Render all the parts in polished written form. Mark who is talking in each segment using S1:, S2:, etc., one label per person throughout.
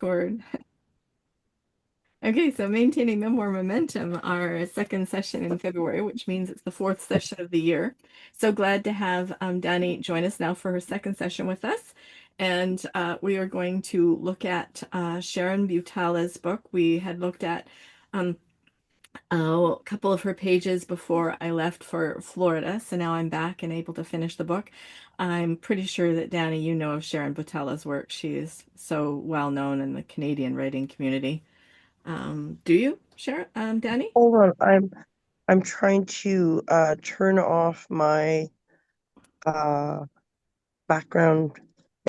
S1: Record. Okay, so maintaining memoir momentum, our second session in February, which means it's the fourth session of the year. So glad to have Dani join us now for her second session with us. And we are going to look at Sharon Butala's book. We had looked at um, a couple of her pages before I left for Florida. So now I'm back and able to finish the book. I'm pretty sure that Dani, you know of Sharon Butala's work. She is so well known in the Canadian writing community. Do you, Sharon, Dani?
S2: Hold on, I'm trying to turn off my uh background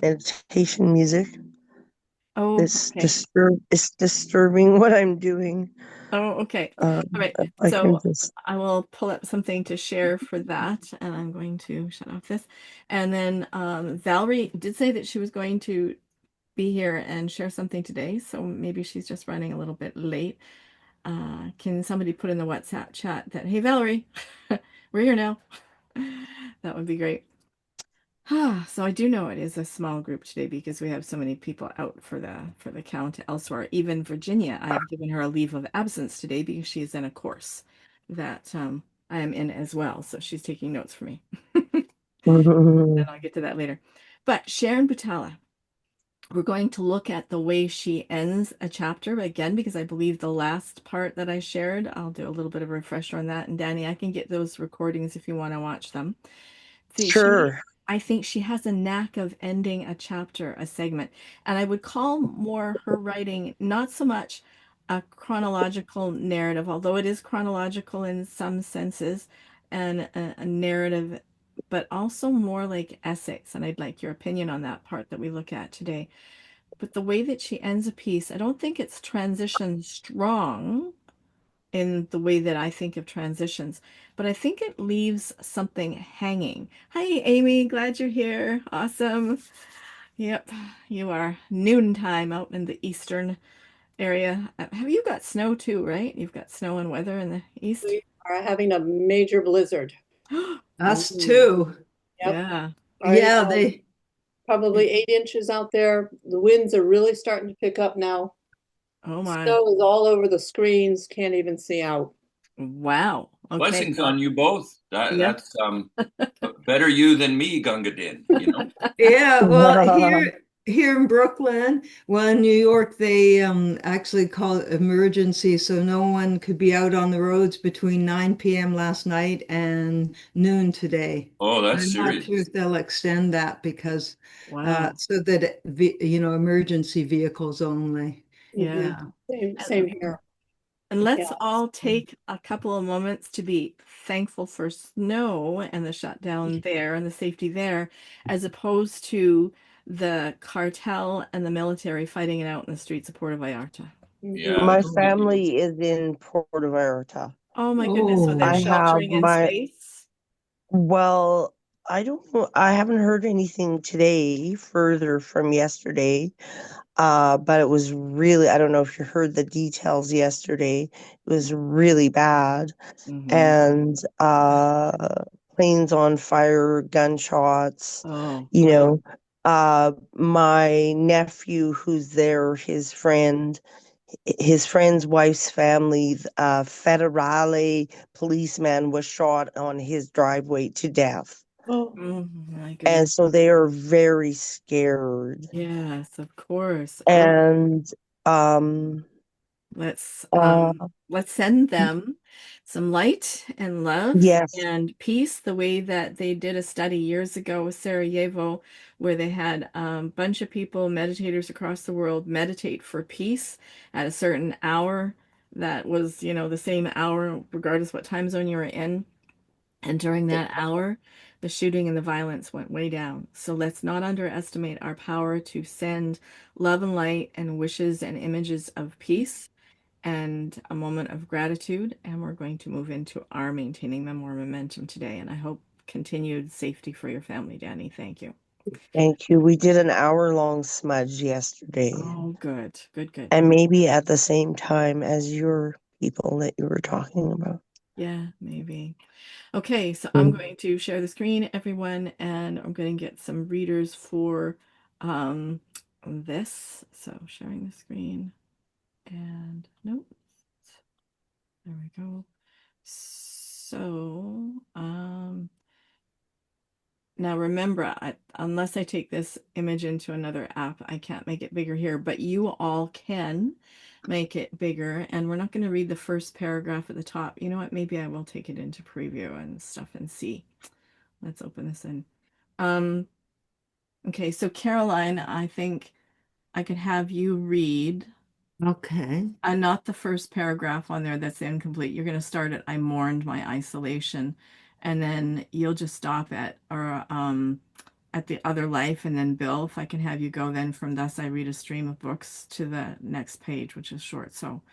S2: meditation music.
S1: Oh, okay.
S2: It's disturbing what I'm doing.
S1: Oh, okay. All right.
S2: If I can
S1: So
S2: just
S1: I will pull up something to share for that, and I'm going to shut off this. And then Valerie did say that she was going to be here and share something today, so maybe she's just running a little bit late. Can somebody put in the WhatsApp chat that, hey, Valerie, we're here now? That would be great. So I do know it is a small group today because we have so many people out for the count elsewhere. Even Virginia, I have given her a leave of absence today because she is in a course that I am in as well. So she's taking notes for me. And I'll get to that later. But Sharon Butala, we're going to look at the way she ends a chapter again because I believe the last part that I shared, I'll do a little bit of a refresher on that. And Dani, I can get those recordings if you want to watch them. See,
S2: sure.
S1: I think she has a knack of ending a chapter, a segment. And I would call more her writing not so much a chronological narrative, although it is chronological in some senses, and a narrative, but also more like essays. And I'd like your opinion on that part that we look at today. But the way that she ends a piece, I don't think it's transition strong in the way that I think of transitions, but I think it leaves something hanging. Hi, Amy. Glad you're here. Awesome. Yep, you are noontime out in the eastern area. Have you got snow too, right? You've got snow and weather in the east?
S3: We are having a major blizzard.
S4: Us
S1: Ooh,
S4: too.
S3: Yep.
S1: yeah.
S3: I
S4: Yeah, they
S3: probably 8 inches out there. The winds are really starting to pick up now.
S1: Oh my.
S3: Snow is all over the screens. Can't even see out.
S1: Wow. Okay.
S5: Blessings on you both.
S1: Yeah.
S5: That's better you than me, Gunga Din, you know.
S4: yeah, well here in Brooklyn, well in New York they actually call it emergency, so no one could be out on the roads between 9 p.m. last night and noon today.
S5: Oh, that's
S4: I'm not sure
S5: serious.
S4: if they'll extend that because
S1: Wow.
S4: so that emergency vehicles only.
S3: Hmm.
S1: Yeah.
S3: Same here.
S1: And
S3: Yeah.
S1: let's all take a couple of moments to be thankful for snow and the shutdown there and the safety there, as opposed to the cartel and the military fighting it out in the streets of Puerto Vallarta.
S5: Yeah,
S3: Hmm.
S2: My
S5: absolutely.
S2: family is in Puerto Vallarta.
S1: Oh my goodness, so they're
S2: I
S4: Oh,
S2: have
S1: sheltering in
S2: my
S1: space?
S2: well, I don't know. I haven't heard anything today further from yesterday. But it was really, I don't know if you heard the details yesterday. It was really bad.
S1: Hmm.
S2: And planes on fire, gunshots,
S1: Oh,
S2: you know. My nephew who's there, his friend's wife's family, federale policeman was shot on his driveway to death.
S3: Oh,
S1: oh my
S2: And
S1: goodness.
S2: so they are very scared.
S1: Yes, of course. Oh,
S2: And um
S1: let's
S2: uh
S1: let's send them some light and love
S2: yes,
S1: and peace the way that they did a study years ago with Sarajevo where they had a bunch of people, meditators across the world, meditate for peace at a certain hour that was, the same hour regardless what time zone you were in. And during that hour, the shooting and the violence went way down. So let's not underestimate our power to send love and light and wishes and images of peace and a moment of gratitude. And we're going to move into our maintaining memoir momentum today. And I hope continued safety for your family, Dani. Thank you.
S2: thank you. We did an hour-long smudge yesterday,
S1: Oh, good, good, good.
S2: and maybe at the same time as your people that you were talking about.
S1: Yeah, maybe. Okay, so I'm
S2: Mm.
S1: going to share the screen, everyone, and I'm going to get some readers for um, this. So sharing the screen and nope. There we go. So, now remember, unless I take this image into another app, I can't make it bigger here, but you all can make it bigger. And we're not going to read the first paragraph at the top. You know what? Maybe I will take it into preview and stuff and see. Let's open this in. Okay, so Caroline, I think I could have you read.
S4: Okay.
S1: Not the first paragraph on there that's incomplete. You're going to start at I mourned my isolation, and then you'll just stop at the other life, and then Bill, if I can have you go then from thus I read a stream of books to the next page, which is short. So,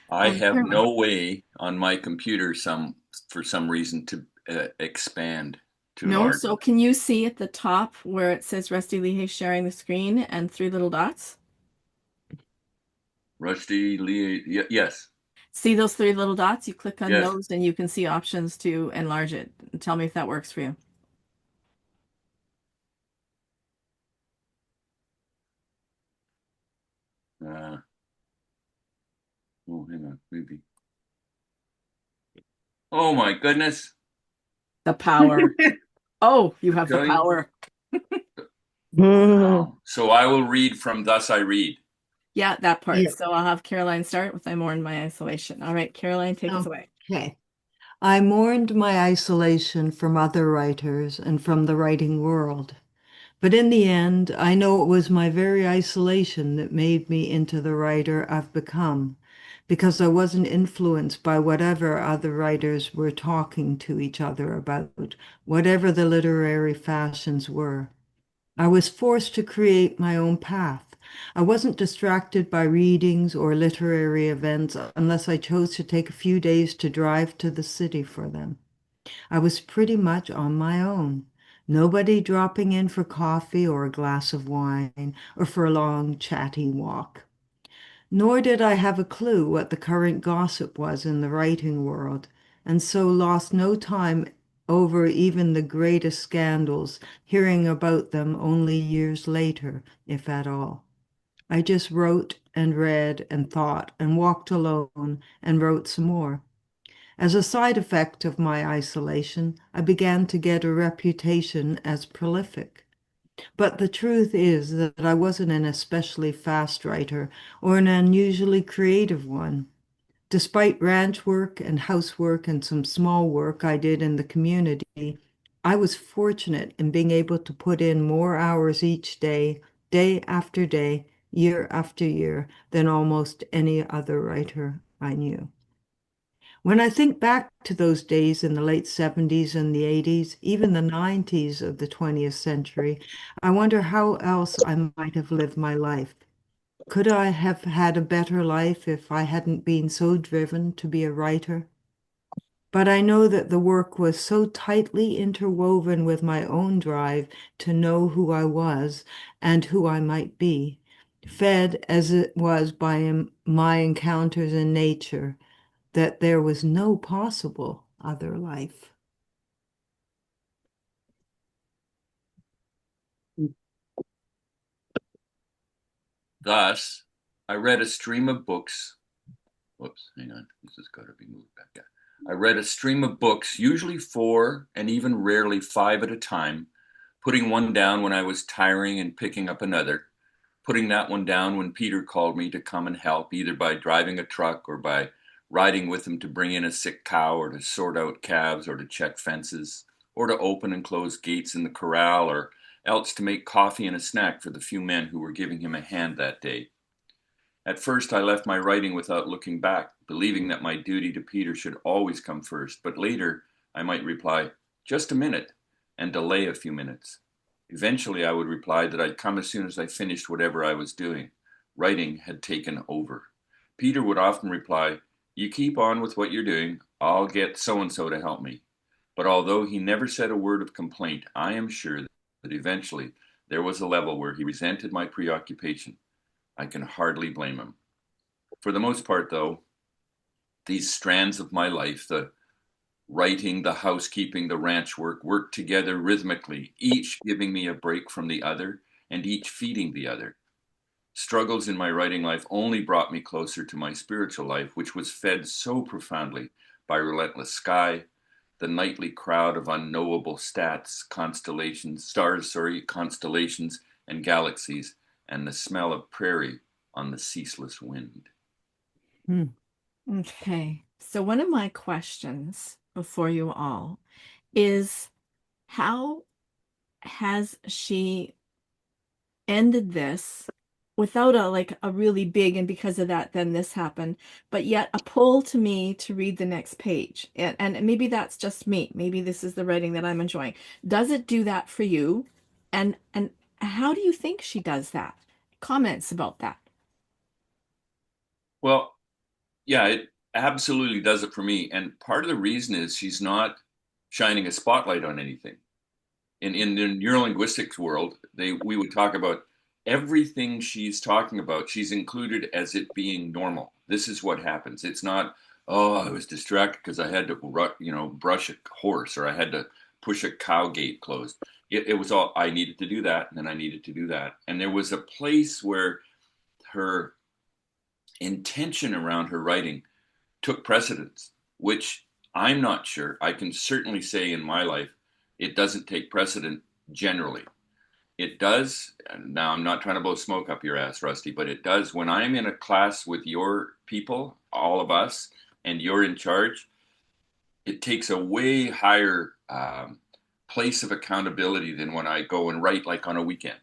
S5: I have
S1: Caroline.
S5: no way on my computer for some reason to expand to
S1: No,
S5: large.
S1: so can you see at the top where it says Rusty Lehigh sharing the screen and three little dots?
S5: Rusty Lee, yes,
S1: See those three little dots? You click on
S5: yes.
S1: those and you can see options to enlarge it. Tell me if that works for you.
S5: Uh, oh, hang on, maybe. Oh my goodness!
S1: The power. Oh, you have the
S5: Tell you.
S1: power.
S2: Hmm.
S5: Wow. So I will read from Thus I Read.
S1: Yeah, that part.
S4: Yeah.
S1: So I'll have Caroline start with I mourn my isolation. All right, Caroline, take us away.
S4: Okay. I mourned my isolation from other writers and from the writing world. But in the end, I know it was my very isolation that made me into the writer I've become, because I wasn't influenced by whatever other writers were talking to each other about, whatever the literary fashions were. I was forced to create my own path. I wasn't distracted by readings or literary events unless I chose to take a few days to drive to the city for them. I was pretty much on my own. Nobody dropping in for coffee or a glass of wine or for a long, chatty walk. Nor did I have a clue what the current gossip was in the writing world, and so lost no time over even the greatest scandals, hearing about them only years later, if at all. I just wrote and read and thought and walked alone and wrote some more. As a side effect of my isolation, I began to get a reputation as prolific. But the truth is that I wasn't an especially fast writer or an unusually creative one. Despite ranch work and housework and some small work I did in the community, I was fortunate in being able to put in more hours each day, day after day, year after year, than almost any other writer I knew. When I think back to those days in the late 70s and the 80s, even the 90s of the 20th century, I wonder how else I might have lived my life. Could I have had a better life if I hadn't been so driven to be a writer? But I know that the work was so tightly interwoven with my own drive to know who I was and who I might be, fed as it was by my encounters in nature, that there was no possible other life.
S5: Thus, I read a stream of books. Whoops, hang on. This has got to be moved back up. I read a stream of books, usually four and even rarely five at a time, putting one down when I was tiring and picking up another, putting that one down when Peter called me to come and help, either by driving a truck or by riding with him to bring in a sick cow or to sort out calves or to check fences or to open and close gates in the corral or else to make coffee and a snack for the few men who were giving him a hand that day. At first, I left my writing without looking back, believing that my duty to Peter should always come first, but later I might reply, "Just a minute," and delay a few minutes. Eventually, I would reply that I'd come as soon as I finished whatever I was doing. Writing had taken over. Peter would often reply, "You keep on with what you're doing. I'll get so and so to help me." But although he never said a word of complaint, I am sure that eventually there was a level where he resented my preoccupation. I can hardly blame him. For the most part, though, these strands of my life, the writing, the housekeeping, the ranch work, work together rhythmically, each giving me a break from the other and each feeding the other. Struggles in my writing life only brought me closer to my spiritual life, which was fed so profoundly by relentless sky, the nightly crowd of unknowable constellations and galaxies, and the smell of prairie on the ceaseless wind.
S4: Hmm.
S1: Okay. So one of my questions before you all is how has she ended this without a like a really big and because of that then this happened, but yet a pull to me to read the next page. And maybe that's just me. Maybe this is the writing that I'm enjoying. Does it do that for you? And how do you think she does that? Comments about that.
S5: Well, yeah, it absolutely does it for me. And part of the reason is she's not shining a spotlight on anything. In the neurolinguistics world, we would talk about everything she's talking about, she's included as it being normal. This is what happens. It's not, oh, I was distracted because I had to, brush a horse or I had to push a cow gate closed. It was all I needed to do that, and then I needed to do that. And there was a place where her intention around her writing took precedence, which I'm not sure. I can certainly say in my life, it doesn't take precedent generally. It does. Now, I'm not trying to blow smoke up your ass, Rusty, but it does. When I'm in a class with your people, all of us, and you're in charge, it takes a way higher place of accountability than when I go and write like on a weekend.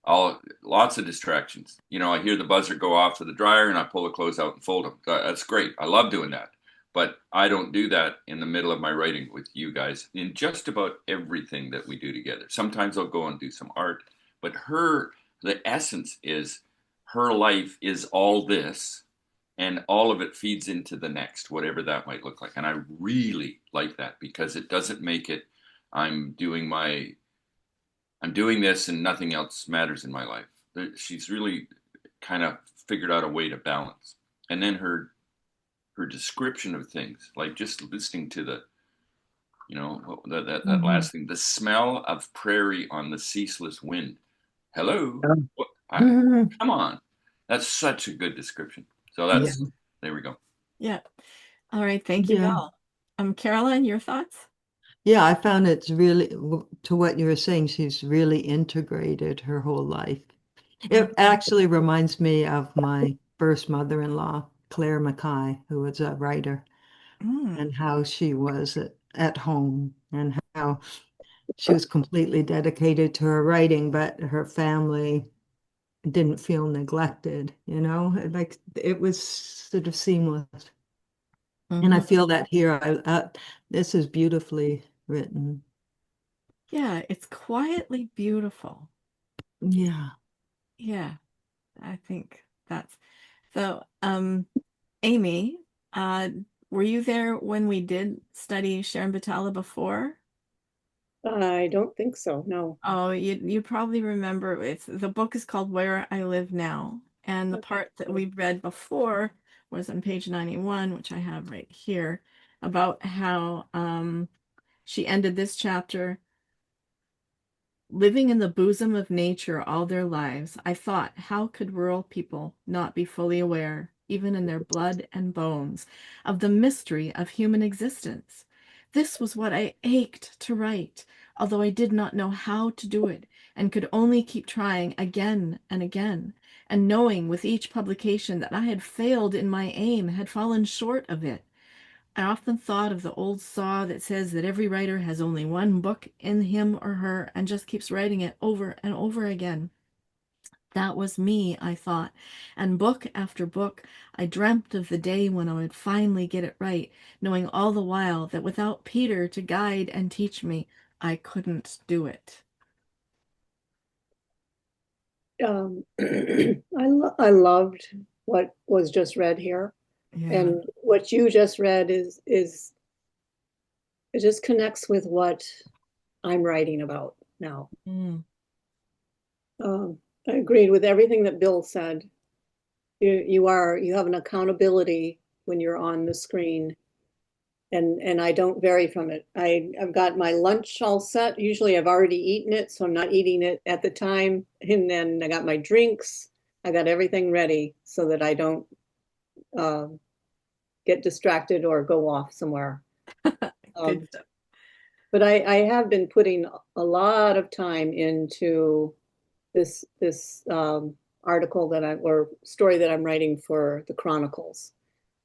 S5: Lots of distractions. I hear the buzzer go off for the dryer and I pull the clothes out and fold them. That's great. I love doing that. But I don't do that in the middle of my writing with you guys in just about everything that we do together. Sometimes I'll go and do some art, but the essence is her life is all this and all of it feeds into the next, whatever that might look like. And I really like that because it doesn't make it, I'm doing my I'm doing this and nothing else matters in my life. She's really kind of figured out a way to balance. And then her description of things, like just listening to that
S4: Mhm.
S5: last thing, the smell of prairie on the ceaseless wind. Hello,
S2: Yeah.
S5: what?
S4: Mhm.
S5: Come on, that's such a good description. So
S4: Yeah.
S5: there we go.
S1: Yeah. All right. Thank you,
S4: Yeah.
S1: Val. Caroline, your thoughts?
S4: Yeah, I found it's really, to what you were saying, she's really integrated her whole life. It actually reminds me of my first mother-in-law, Claire Mackay, who was a writer,
S1: Mm-hmm.
S4: and how she was at home and how she was completely dedicated to her writing, but her family didn't feel neglected, like it was sort of seamless. And I feel that here, this is beautifully written.
S1: Yeah, it's quietly beautiful.
S4: Yeah.
S1: Yeah, I think that's so. Amy, uh, were you there when we did study Sharon Butala before?
S3: I don't think so. No.
S1: Oh, you probably remember the book is called Where I Live Now, and the
S3: Okay.
S1: part that we read before was on page 91, which I have right here, about how she ended this chapter. Living in the bosom of nature all their lives, I thought, how could rural people not be fully aware, even in their blood and bones, of the mystery of human existence? This was what I ached to write, although I did not know how to do it, and could only keep trying again and again, and knowing with each publication that I had failed in my aim, had fallen short of it. I often thought of the old saw that says that every writer has only one book in him or her and just keeps writing it over and over again. That was me, I thought, and book after book, I dreamt of the day when I would finally get it right, knowing all the while that without Peter to guide and teach me, I couldn't do it.
S3: I loved what was just read here,
S1: Yeah.
S3: and what you just read is it just connects with what I'm writing about now.
S1: Mm.
S3: I agreed with everything that Bill said. You have an accountability when you're on the screen, and I don't vary from it. I've got my lunch all set. Usually I've already eaten it, so I'm not eating it at the time. And then I got my drinks. I got everything ready so that I don't uh, get distracted or go off somewhere.
S1: Good
S3: Um,
S1: stuff.
S3: but I have been putting a lot of time into this article that I or story that I'm writing for the Chronicles.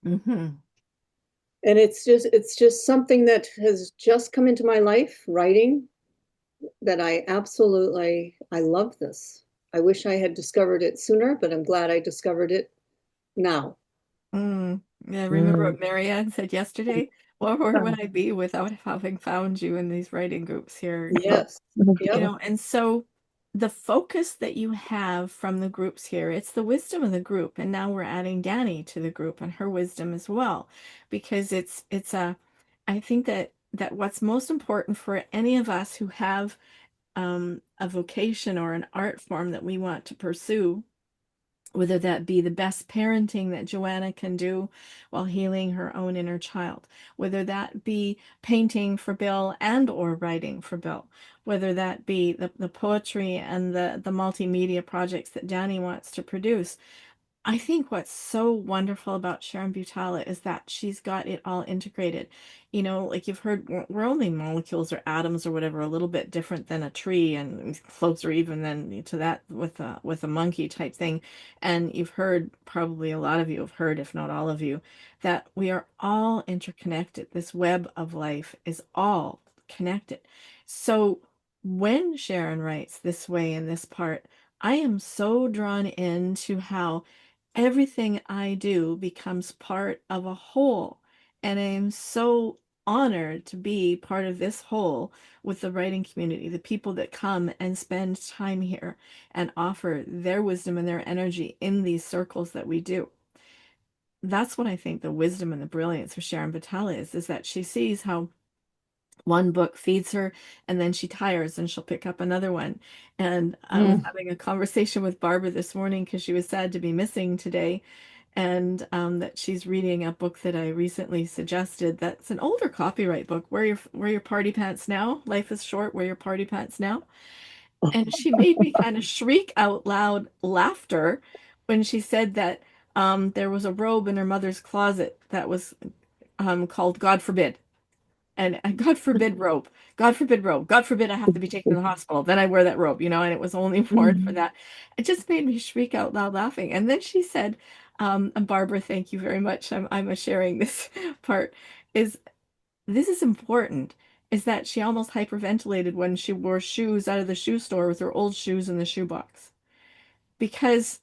S1: Hmm.
S3: And it's just something that has just come into my life, writing, that I love this. I wish I had discovered it sooner, but I'm glad I discovered it now.
S1: Mm. Yeah, remember
S2: Mm.
S1: what Marianne said yesterday? Well, where would I be without having found you in these writing groups here?
S3: Yes. Yep.
S1: And so the focus that you have from the groups here, it's the wisdom of the group. And now we're adding Dani to the group and her wisdom as well, because I think that what's most important for any of us who have a vocation or an art form that we want to pursue, whether that be the best parenting that Joanna can do while healing her own inner child, whether that be painting for Bill and or writing for Bill, whether that be the poetry and the multimedia projects that Dani wants to produce. I think what's so wonderful about Sharon Butala is that she's got it all integrated. You know, like you've heard, we're only molecules or atoms or whatever, a little bit different than a tree and closer even than to that with a monkey type thing. And you've heard, probably a lot of you have heard, if not all of you, that we are all interconnected. This web of life is all connected. So when Sharon writes this way in this part, I am so drawn into how everything I do becomes part of a whole. And I am so honored to be part of this whole with the writing community, the people that come and spend time here and offer their wisdom and their energy in these circles that we do. That's what I think the wisdom and the brilliance of Sharon Batalla is that she sees how one book feeds her and then she tires and she'll pick up another one. And I was
S2: Mm.
S1: having a conversation with Barbara this morning because she was sad to be missing today, and that she's reading a book that I recently suggested. That's an older copyright book. Wear your party pants now. Life is short. Wear your party pants now. And she made me kind of shriek out loud laughter when she said that there was a robe in her mother's closet that was called God Forbid. And God forbid robe, God forbid robe, God forbid I have to be taken to the hospital. Then I wear that robe, and it was only worn for
S2: Mm.
S1: that. It just made me shriek out loud laughing. And then she said, and Barbara, thank you very much. I'm sharing this part. Is this is important? Is that she almost hyperventilated when she wore shoes out of the shoe store with her old shoes in the shoebox because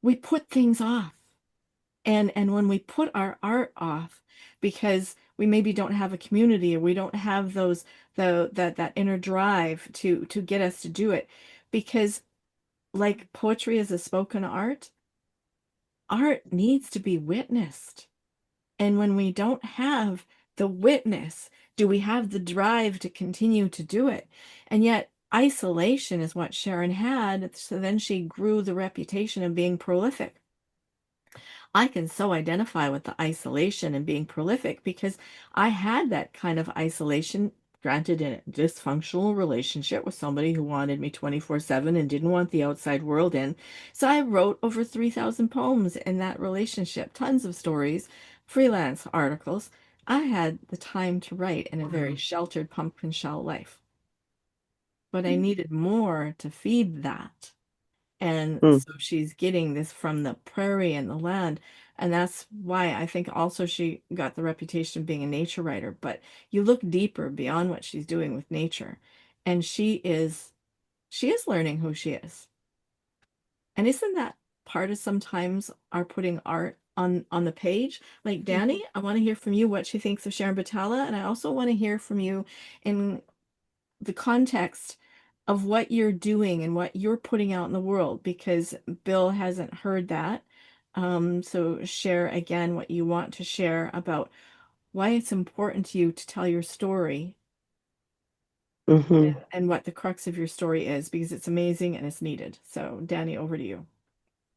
S1: we put things off. And when we put our art off because we maybe don't have a community or we don't have that inner drive to get us to do it, because like poetry is a spoken art needs to be witnessed. And when we don't have the witness, do we have the drive to continue to do it? And yet isolation is what Sharon had, so then she grew the reputation of being prolific. I can so identify with the isolation and being prolific because I had that kind of isolation, granted in a dysfunctional relationship with somebody who wanted me 24/7 and didn't want the outside world in. So I wrote over 3,000 poems in that relationship, tons of stories, freelance articles. I had the time to write in a very sheltered pumpkin shell life, but I needed more to feed that. And
S2: Mm.
S1: so she's getting this from the prairie and the land. And that's why I think also she got the reputation of being a nature writer. But you look deeper beyond what she's doing with nature, and she is learning who she is. And isn't that part of sometimes our putting art on the page? Like Dani, I want to hear from you what she thinks of Sharon Batala, and I also want to hear from you in the context of what you're doing and what you're putting out in the world, because Bill hasn't heard that. So share again what you want to share about why it's important to you to tell your story
S2: Hmm.
S1: and what the crux of your story is, because it's amazing and it's needed. So, Dani, over to you.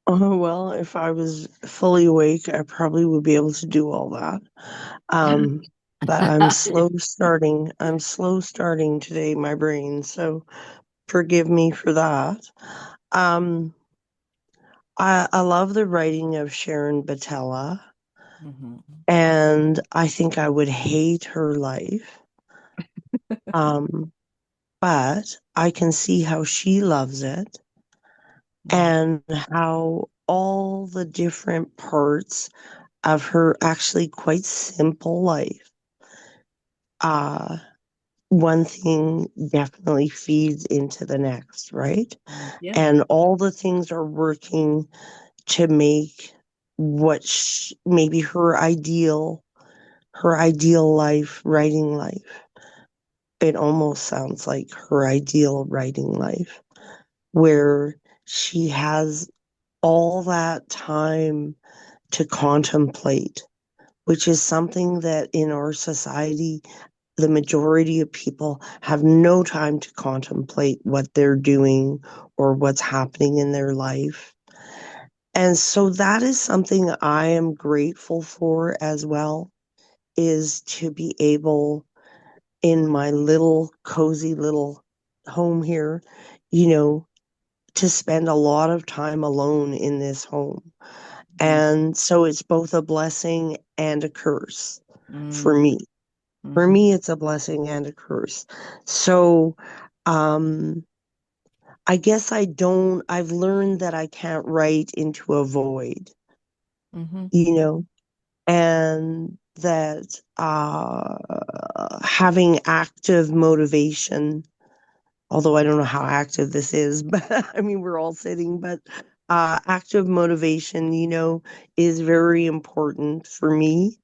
S2: Oh, well, if I was fully awake, I probably would be able to do all that. Um, but I'm slow starting. I'm slow starting today, my brain. So forgive me for that. Um, I love the writing of Sharon Butala,
S1: Hmm.
S2: and I think I would hate her life. Um, but I can see how she loves it and how all the different parts of her actually quite simple life. Uh, One thing definitely feeds into the next, right?
S1: Yeah.
S2: And all the things are working to make maybe her ideal life, writing life. It almost sounds like her ideal writing life, where she has all that time to contemplate, which is something that in our society, the majority of people have no time to contemplate what they're doing or what's happening in their life. And so that is something I am grateful for as well, is to be able in my little cozy little home here, you know, to spend a lot of time alone in this home.
S1: Yeah.
S2: And so it's both a blessing and a curse for
S1: Mm-hmm.
S2: me. For me, it's a blessing and a curse. So, um, I guess I've learned that I can't write into a void,
S1: Mm-hmm.
S2: you know, and that, having active motivation, although I don't know how active this is, but I mean, we're all sitting, but, active motivation, is very important for me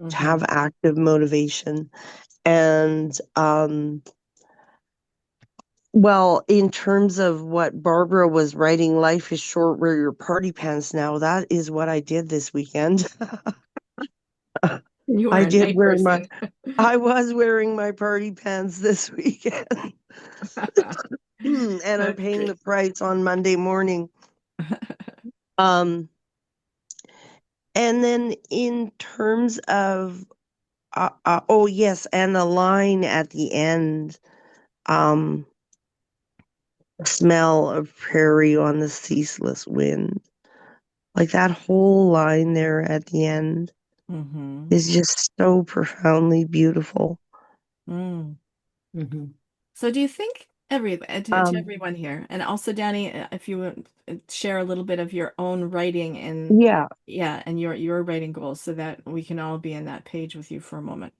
S2: to
S1: Mm-hmm.
S2: have active motivation. And, well, in terms of what Barbara was writing, Life is Short, Wear Your Party Pants Now, that is what I did this weekend.
S1: You are
S2: I
S1: a
S2: did
S1: night
S2: wear my,
S1: person.
S2: I was wearing my party pants this weekend. And I'm
S1: That's
S2: paying the
S1: great.
S2: price on Monday morning. Um, and then in terms of, oh yes, and the line at the end, um, smell of prairie on the ceaseless wind. Like that whole line there at the end
S1: Mm-hmm.
S2: is just so profoundly beautiful.
S1: Mm.
S4: Mhm.
S1: So do you think to
S2: Um,
S1: everyone here, and also Danny, if you would share a little bit of your own writing and
S2: yeah,
S1: yeah, and your writing goals so that we can all be in that page with you for a moment.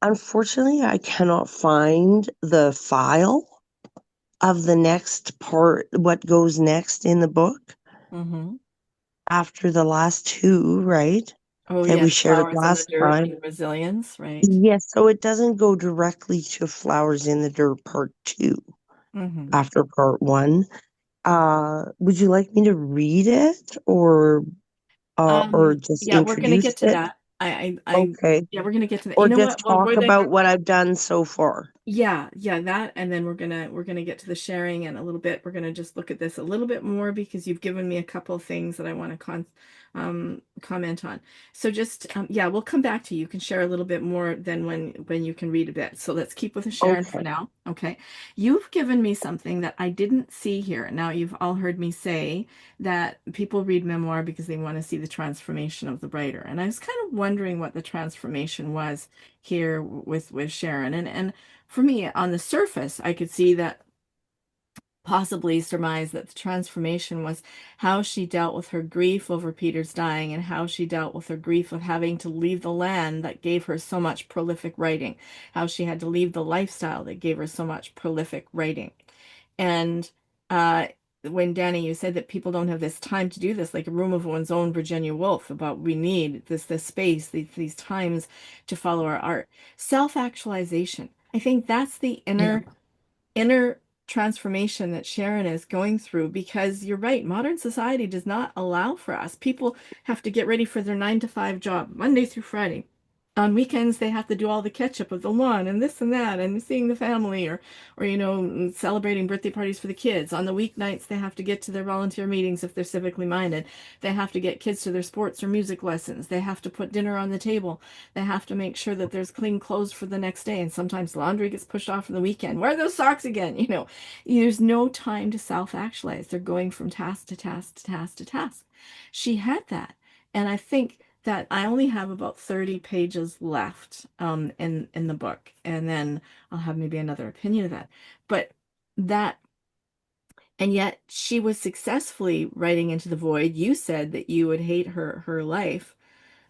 S2: unfortunately, I cannot find the file of the next part, what goes next in the book
S1: Mm-hmm.
S2: after the last two, right?
S1: Oh
S2: That we
S1: yes,
S2: shared
S1: flowers in the
S2: last
S1: dirt
S2: time.
S1: and resilience, right?
S2: Yes, so it doesn't go directly to Flowers in the Dirt part two
S1: Mm-hmm.
S2: after part one. Would you like me to read it or just
S1: Yeah, we're gonna
S2: introduce
S1: get to
S2: it?
S1: that.
S2: Okay.
S1: Yeah, we're gonna get to that.
S2: Or
S1: You know
S2: just
S1: what? Well,
S2: talk
S1: we're there.
S2: about what I've done so far.
S1: Yeah, that, and then we're gonna get to the sharing and a little bit. We're gonna just look at this a little bit more because you've given me a couple of things that I want to comment on. So just yeah, we'll come back to you. You can share a little bit more than when you can read a bit. So let's keep with the Sharon for
S2: Okay.
S1: now. Okay, you've given me something that I didn't see here. Now you've all heard me say that people read memoir because they want to see the transformation of the writer, and I was kind of wondering what the transformation was here with Sharon, and for me, on the surface, I could see that possibly surmise that the transformation was how she dealt with her grief over Peter's dying and how she dealt with her grief of having to leave the land that gave her so much prolific writing, how she had to leave the lifestyle that gave her so much prolific writing. And uh, when Danny, you said that people don't have this time to do this, like a room of one's own, Virginia Woolf, about we need this space, these times to follow our art. Self-actualization. I think that's the
S4: Yeah.
S1: inner transformation that Sharon is going through because you're right, modern society does not allow for us. People have to get ready for their 9 to 5 job, Monday through Friday. on weekends they have to do all the catch up of the lawn and this and that and seeing the family or celebrating birthday parties for the kids. On the weeknights they have to get to their volunteer meetings if they're civically minded. They have to get kids to their sports or music lessons. They have to put dinner on the table. They have to make sure that there's clean clothes for the next day, and sometimes laundry gets pushed off for the weekend. Where are those socks again? There's no time to self-actualize. They're going from task to task to task to task. She had that. And I think that I only have about 30 pages left in the book, and then I'll have maybe another opinion of that. But that, and yet she was successfully writing into the void. You said that you would hate her life,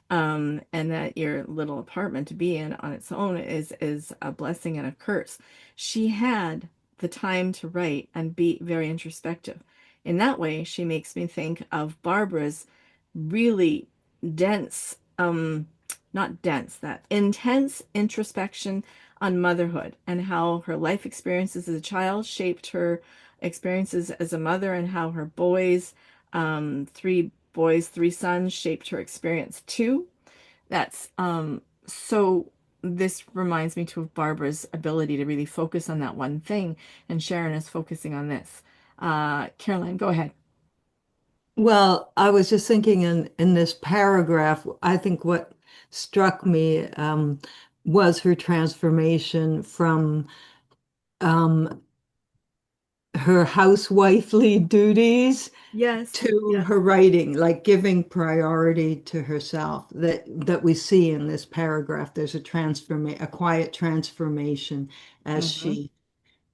S1: and that your little apartment to be in on its own is a blessing and a curse. She had the time to write and be very introspective. In that way, she makes me think of Barbara's really dense, not dense, that intense introspection on motherhood and how her life experiences as a child shaped her experiences as a mother, and how her three boys, three sons, shaped her experience too. That's so this reminds me too of Barbara's ability to really focus on that one thing, and Sharon is focusing on this. Caroline, go ahead.
S4: Well, I was just thinking in this paragraph, I think what struck me was her transformation from um, her housewifely duties
S1: Yes,
S4: to her
S1: yes.
S4: writing, like giving priority to herself that we see in this paragraph. There's a quiet transformation as
S1: Hmm.
S4: she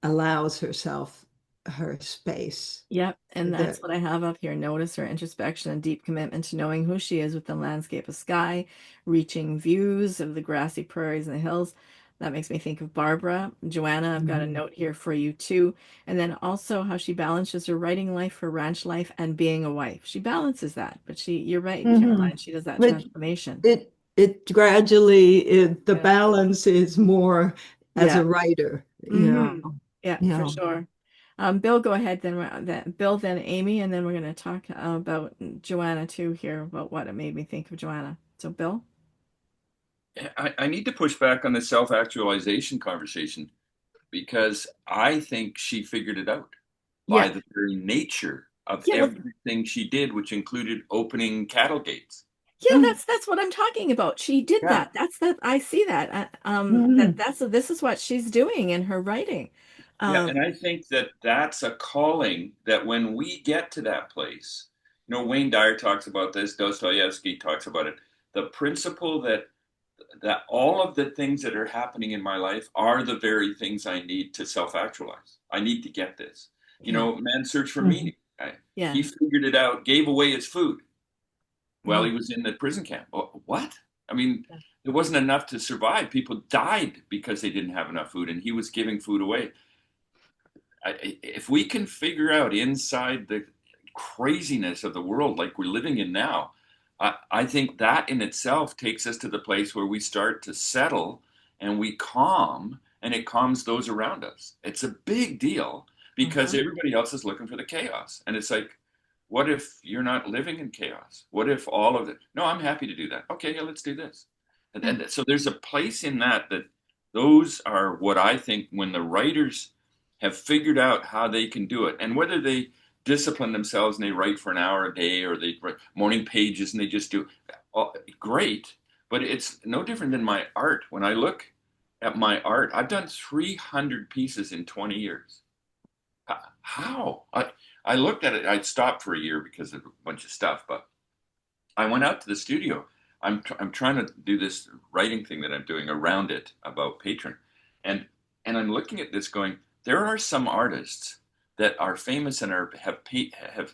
S4: allows herself her space.
S1: Yep, and
S4: That
S1: that's what I have up here. Notice her introspection and deep commitment to knowing who she is with the landscape of sky, reaching views of the grassy prairies and the hills. That makes me think of Barbara. Joanna, I've got a
S4: Mhm.
S1: note here for you too. And then also how she balances her writing life, her ranch life, and being a wife. She balances that, but you're right, Caroline,
S4: Mhm.
S1: she does that
S4: But
S1: transformation.
S4: it gradually the
S1: Yeah.
S4: balance is more as
S1: Yeah.
S4: a writer,
S1: Hmm. Yeah,
S4: you
S1: for
S4: know.
S1: sure. Bill, go ahead then. Bill, then Amy, and then we're going to talk about Joanna too here about what it made me think of Joanna. So, Bill?
S5: I need to push back on the self-actualization conversation because I think she figured it out by
S1: Yeah.
S5: the very nature of
S1: Yeah, but
S5: everything she did, which included opening cattle gates.
S1: yeah,
S4: Mm,
S1: that's what I'm talking about. She did
S5: Yeah.
S1: that. That I see that.
S4: mhm,
S1: This is what she's doing in her writing.
S5: Yeah,
S1: Um,
S5: and I think that that's a calling that when we get to that place, Wayne Dyer talks about this, Dostoevsky talks about it, the principle that all of the things that are happening in my life are the very things I need to self-actualize. I need to get this.
S1: yeah.
S5: Man's search for
S4: mhm.
S5: meaning. He
S1: Yes.
S5: figured it out, gave away his food while
S1: Mhm.
S5: he was in the prison camp. What? I mean, it wasn't enough to survive. People died because they didn't have enough food, and he was giving food away. If we can figure out inside the craziness of the world like we're living in now, I think that in itself takes us to the place where we start to settle and we calm, and it calms those around us. It's a big deal because
S1: Mhm.
S5: everybody else is looking for the chaos. And it's like, what if you're not living in chaos? What if all of it? No, I'm happy to do that. Okay, yeah, let's do this.
S1: Yeah.
S5: And so there's a place in that those are what I think when the writers have figured out how they can do it. And whether they discipline themselves and they write for an hour a day or they write morning pages and they just do great, but it's no different than my art. When I look at my art, I've done 300 pieces in 20 years. How? I looked at it, I'd stopped for a year because of a bunch of stuff, but I went out to the studio. I'm trying to do this writing thing that I'm doing around it about patron, and I'm looking at this going. There are some artists that are famous and have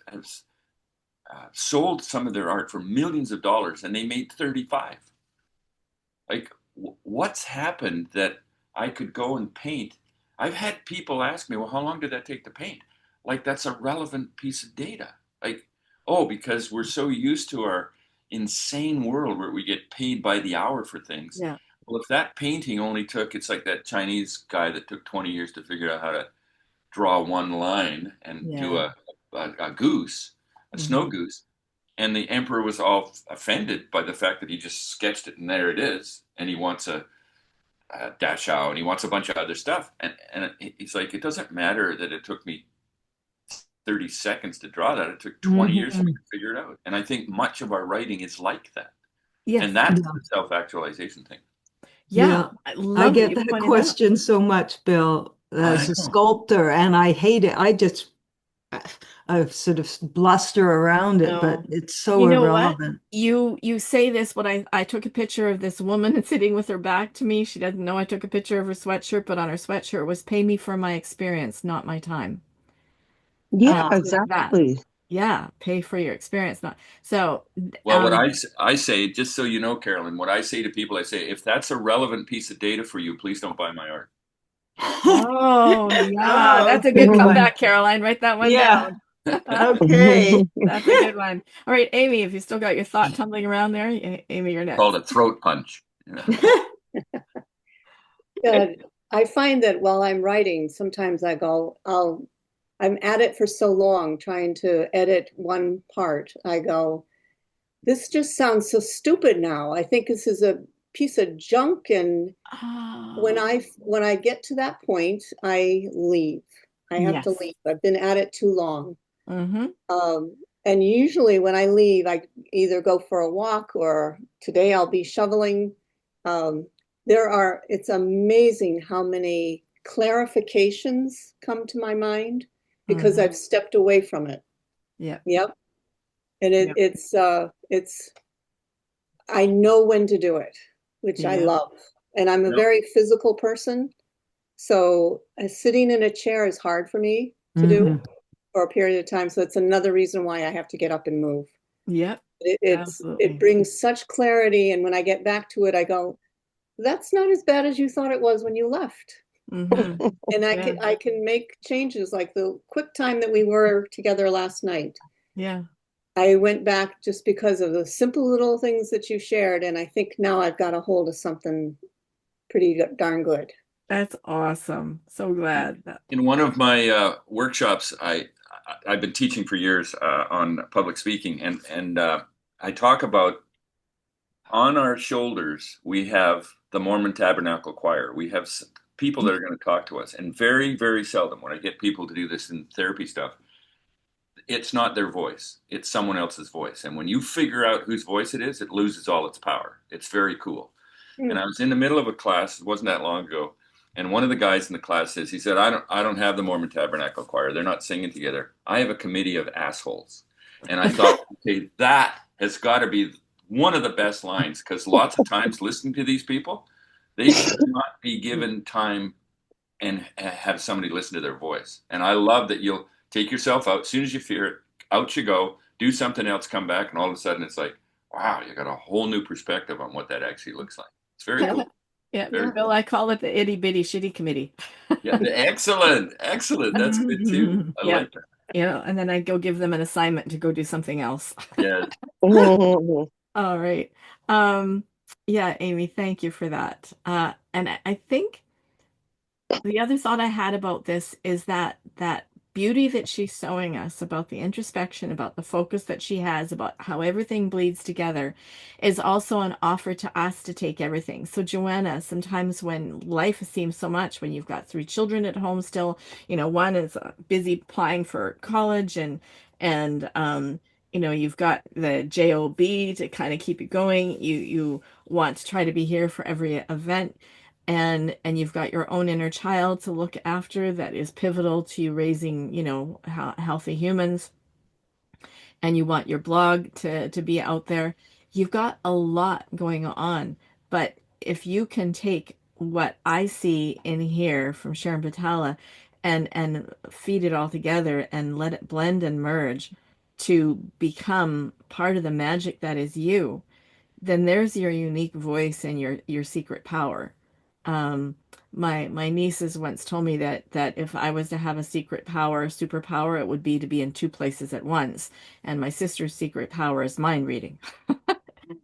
S5: sold some of their art for millions of dollars, and they made 35. Like, what's happened that I could go and paint? I've had people ask me, well, how long did that take to paint? Like, that's a relevant piece of data. Like, oh, because we're so used to our insane world where we get paid by the hour for things.
S1: Yeah.
S5: Well, if that painting only took, it's like that Chinese guy that took 20 years to figure out how to draw one line and do
S1: Yeah.
S5: a goose, a snow
S1: Hmm.
S5: goose. and the emperor was all offended by the fact that he just sketched it and there it is, and he wants a Dachau and he wants a bunch of other stuff, and he's like, it doesn't matter that it took me 30 seconds to draw that. It took 20 years for me
S4: Mhm.
S5: to figure it out. And I think much of our writing is like that.
S1: Yes.
S5: And that's
S4: Yeah.
S5: the self-actualization thing.
S1: Yeah.
S4: Yeah.
S1: I
S4: I
S1: love that
S4: get
S1: you
S4: that
S1: pointed out.
S4: question so much, Bill,
S5: I
S4: as a
S5: know.
S4: sculptor, and I hate it. I sort of bluster around it, but
S1: No.
S4: it's so
S1: You know what?
S4: irrelevant.
S1: You say this, but I took a picture of this woman sitting with her back to me. She doesn't know I took a picture of her sweatshirt, but on her sweatshirt was "Pay me for my experience, not my time."
S2: Yeah,
S1: So that,
S2: exactly.
S1: yeah, pay for your experience, not so.
S5: Well, what I say, just so you know, Carolyn, what I say to people, I say, if that's a relevant piece of data for you, please don't buy my art.
S1: Oh yeah,
S4: Oh,
S1: that's a good
S4: good one.
S1: comeback, Caroline. Write that one
S4: Yeah.
S1: down.
S4: Okay.
S1: That's a good one. All right, Amy, if you still got your thought tumbling around there, Amy, you're
S5: Called
S1: next.
S5: a throat punch. Yeah.
S3: Uh, I find that while I'm writing, sometimes I'm at it for so long trying to edit one part. I go, this just sounds so stupid now. I think this is a piece of junk. And
S1: Oh,
S3: when I get to that point, I leave. I have to
S1: yes.
S3: leave. I've been at it too long.
S1: Mm-hmm.
S3: Um, and usually when I leave, I either go for a walk or today I'll be shoveling. Um, it's amazing how many clarifications come to my mind because
S1: Mm-hmm.
S3: I've stepped away from it.
S1: Yep.
S3: Yep. And
S1: Yep.
S3: I know when to do it, which I
S1: Yep.
S3: love. And I'm a
S5: No,
S3: very physical person. So sitting in a chair is hard for me to do
S4: Hmm.
S3: for a period of time. So it's another reason why I have to get up and move.
S1: Yep.
S3: It
S1: Absolutely.
S3: brings such clarity, and when I get back to it, I go, "That's not as bad as you thought it was when you left."
S1: Mm-hmm.
S3: And
S1: Yeah.
S3: I can make changes like the quick time that we were together last night.
S1: Yeah.
S3: I went back just because of the simple little things that you shared, and I think now I've got a hold of something pretty darn good.
S1: That's awesome. So glad that.
S5: in one of my workshops, I've been teaching for years on public speaking, and I talk about on our shoulders we have the Mormon Tabernacle Choir. We have people that are going to talk to us, and very very seldom when I get people to do this in therapy stuff, it's not their voice; it's someone else's voice. And when you figure out whose voice it is, it loses all its power. It's very cool. And
S3: Hmm.
S5: I was in the middle of a class, it wasn't that long ago, and one of the guys in the class says, he said, I don't have the Mormon Tabernacle Choir. They're not singing together. I have a committee of assholes. And I thought, okay, that has got to be one of the best lines because lots of times listening to these people, they should not be given time and have somebody listen to their voice. And I love that you'll take yourself out as soon as you fear it, out you go, do something else, come back, and all of a sudden it's like, wow, you got a whole new perspective on what that actually looks like. It's very cool.
S1: Yeah,
S5: Very
S1: Bill,
S5: cool.
S1: I call it the itty bitty shitty committee.
S5: Yeah, excellent, excellent. That's good too. I
S1: Yeah.
S5: like that.
S1: And then I go give them an assignment to go do something else.
S5: Yeah,
S1: All right. Um, yeah, Amy, thank you for that. And I think the other thought I had about this is that beauty that she's showing us about the introspection, about the focus that she has, about how everything bleeds together, is also an offer to us to take everything. So, Joanna, sometimes when life seems so much, when you've got three children at home still, one is busy applying for college and you've got the job to kind of keep you going. You want to try to be here for every event and you've got your own inner child to look after that is pivotal to you raising, healthy humans, and you want your blog to be out there. You've got a lot going on, but if you can take what I see in here from Sharon Butala and feed it all together and let it blend and merge to become part of the magic that is you, then there's your unique voice and your secret power. Um, my nieces once told me that if I was to have a secret power, superpower, it would be to be in two places at once. And my sister's secret power is mind reading.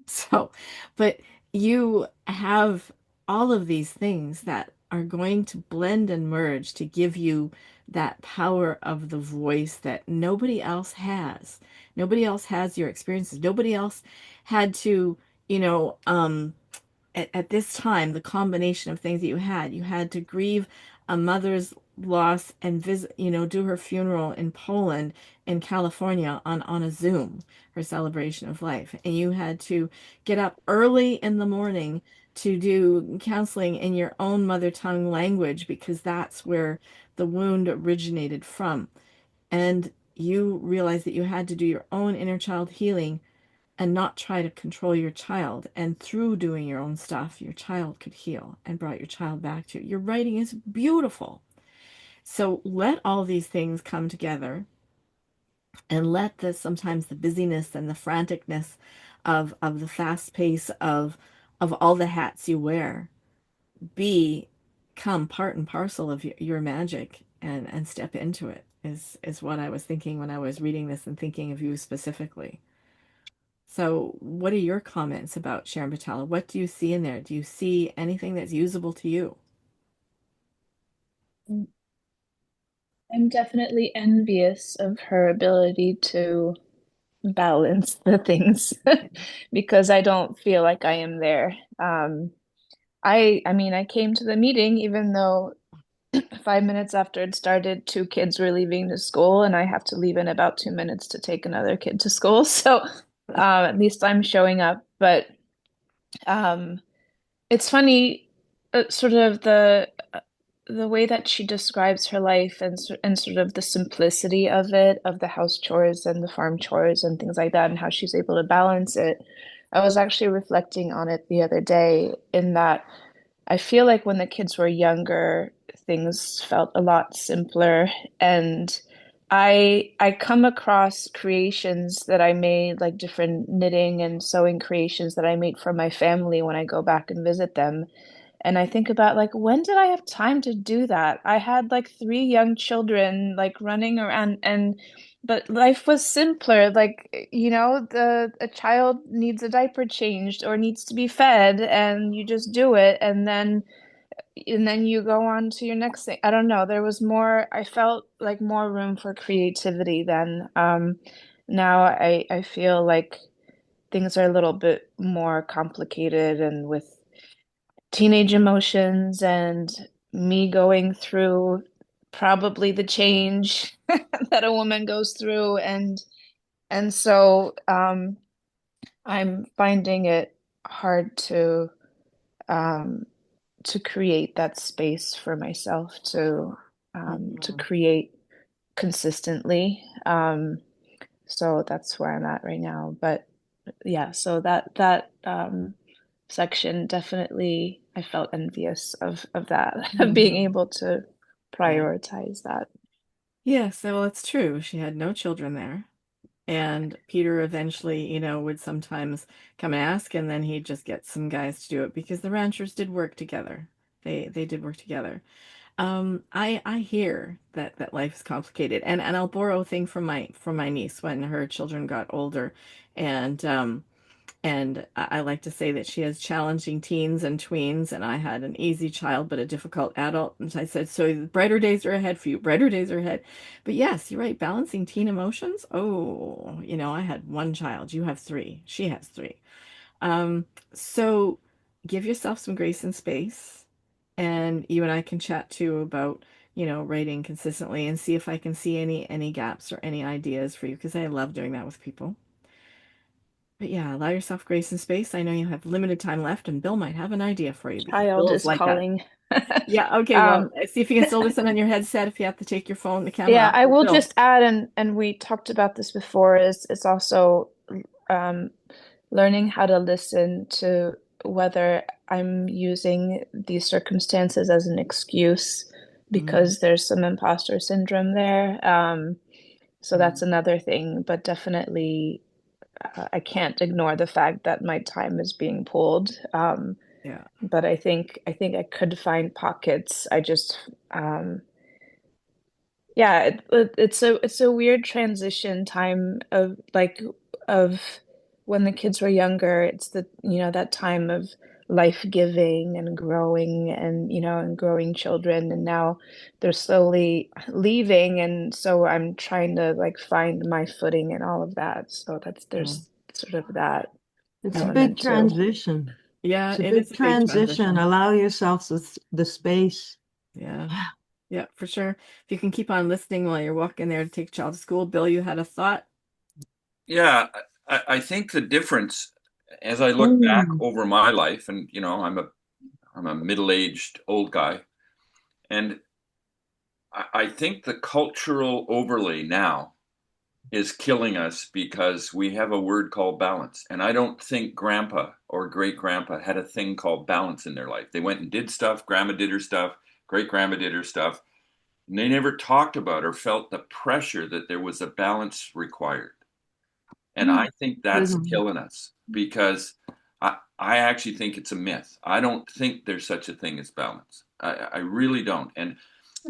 S1: So, but you have all of these things that are going to blend and merge to give you that power of the voice that nobody else has. Nobody else has your experiences. Nobody else had to, you know, at this time, the combination of things that you had to grieve a mother's loss and visit, do her funeral in Poland, in California on a Zoom, her celebration of life. And you had to get up early in the morning to do counseling in your own mother tongue language because that's where the wound originated from. And you realized that you had to do your own inner child healing and not try to control your child. And through doing your own stuff, your child could heal and brought your child back to you. Your writing is beautiful. So let all these things come together and let the sometimes the busyness and the franticness of the fast pace of all the hats you wear be come part and parcel of your magic and step into it is what I was thinking when I was reading this and thinking of you specifically. So, what are your comments about Sharon Butala? What do you see in there? Do you see anything that's usable to you?
S6: I'm definitely envious of her ability to balance the things because I don't feel like I am there. I mean, I came to the meeting even though 5 minutes after it started, two kids were leaving to school, and I have to leave in about 2 minutes to take another kid to school. So, at least I'm showing up. But um, it's funny, sort of the way that she describes her life and sort of the simplicity of it, of the house chores and the farm chores and things like that, and how she's able to balance it. I was actually reflecting on it the other day in that I feel like when the kids were younger, things felt a lot simpler. And I come across creations that I made, like different knitting and sewing creations that I made for my family when I go back and visit them. And I think about like, when did I have time to do that? I had like three young children like running around and but life was simpler. Like, the a child needs a diaper changed or needs to be fed and you just do it and then you go on to your next thing. I don't know. There was more, I felt like more room for creativity then. Now I feel like things are a little bit more complicated and with teenage emotions and me going through probably the change that a woman goes through and so I'm finding it hard um to create that space for myself to
S1: Mhm.
S6: create consistently. So that's where I'm at right now. But yeah, so that section definitely I felt envious of that, of being
S1: Mhm.
S6: able to
S1: Yeah.
S6: prioritize that.
S1: Yeah, so it's true. She had no children there. And Peter eventually, would sometimes come and ask, and then he'd just get some guys to do it because the ranchers did work together. They did work together. I hear that life is complicated, and I'll borrow a thing from my niece when her children got older, and I like to say that she has challenging teens and tweens, and I had an easy child but a difficult adult. And I said, so brighter days are ahead for you. Brighter days are ahead. But yes, you're right. Balancing teen emotions. Oh, I had one child. You have three. She has three. Um, so give yourself some grace and space. And you and I can chat too about, writing consistently and see if I can see any gaps or any ideas for you because I love doing that with people. But yeah, allow yourself grace and space. I know you have limited time left, and Bill might have an idea for you because
S6: Child
S1: Bill is
S6: is
S1: like that.
S6: calling.
S1: Yeah, okay, well,
S6: Um,
S1: see if you can still listen on your headset if you have to take your phone, the camera
S6: yeah,
S1: off.
S6: I
S1: But
S6: will
S1: Bill,
S6: just add, and we talked about this before, is it's also um, learning how to listen to whether I'm using these circumstances as an excuse
S1: Mhm.
S6: because there's some imposter syndrome there. So that's
S1: Mhm.
S6: another thing, but definitely I can't ignore the fact that my time is being pulled.
S1: Yeah.
S6: But I think I could find pockets. I just yeah, it's a weird transition time of when the kids were younger. It's that time of life-giving and growing and, and growing children. And now they're slowly leaving. And so I'm trying to like find my footing and all of that. So there's sort of that
S4: It's a big
S6: element too.
S4: transition.
S1: Yeah,
S4: It's a
S1: it
S4: big
S1: is a big
S4: transition.
S1: transition.
S4: Allow yourself the space.
S1: Yeah. Yeah, for sure. If you can keep on listening while you're walking there to take your child to school. Bill, you had a thought?
S5: Yeah, I think the difference as I look back
S4: Mm.
S5: over my life, and I'm a middle-aged old guy, and I think the cultural overlay now is killing us because we have a word called balance. And I don't think grandpa or great grandpa had a thing called balance in their life. They went and did stuff, grandma did her stuff, great grandma did her stuff, and they never talked about or felt the pressure that there was a balance required. And I think that's
S4: Mhm.
S5: killing us because I actually think it's a myth. I don't think there's such a thing as balance. I really don't. And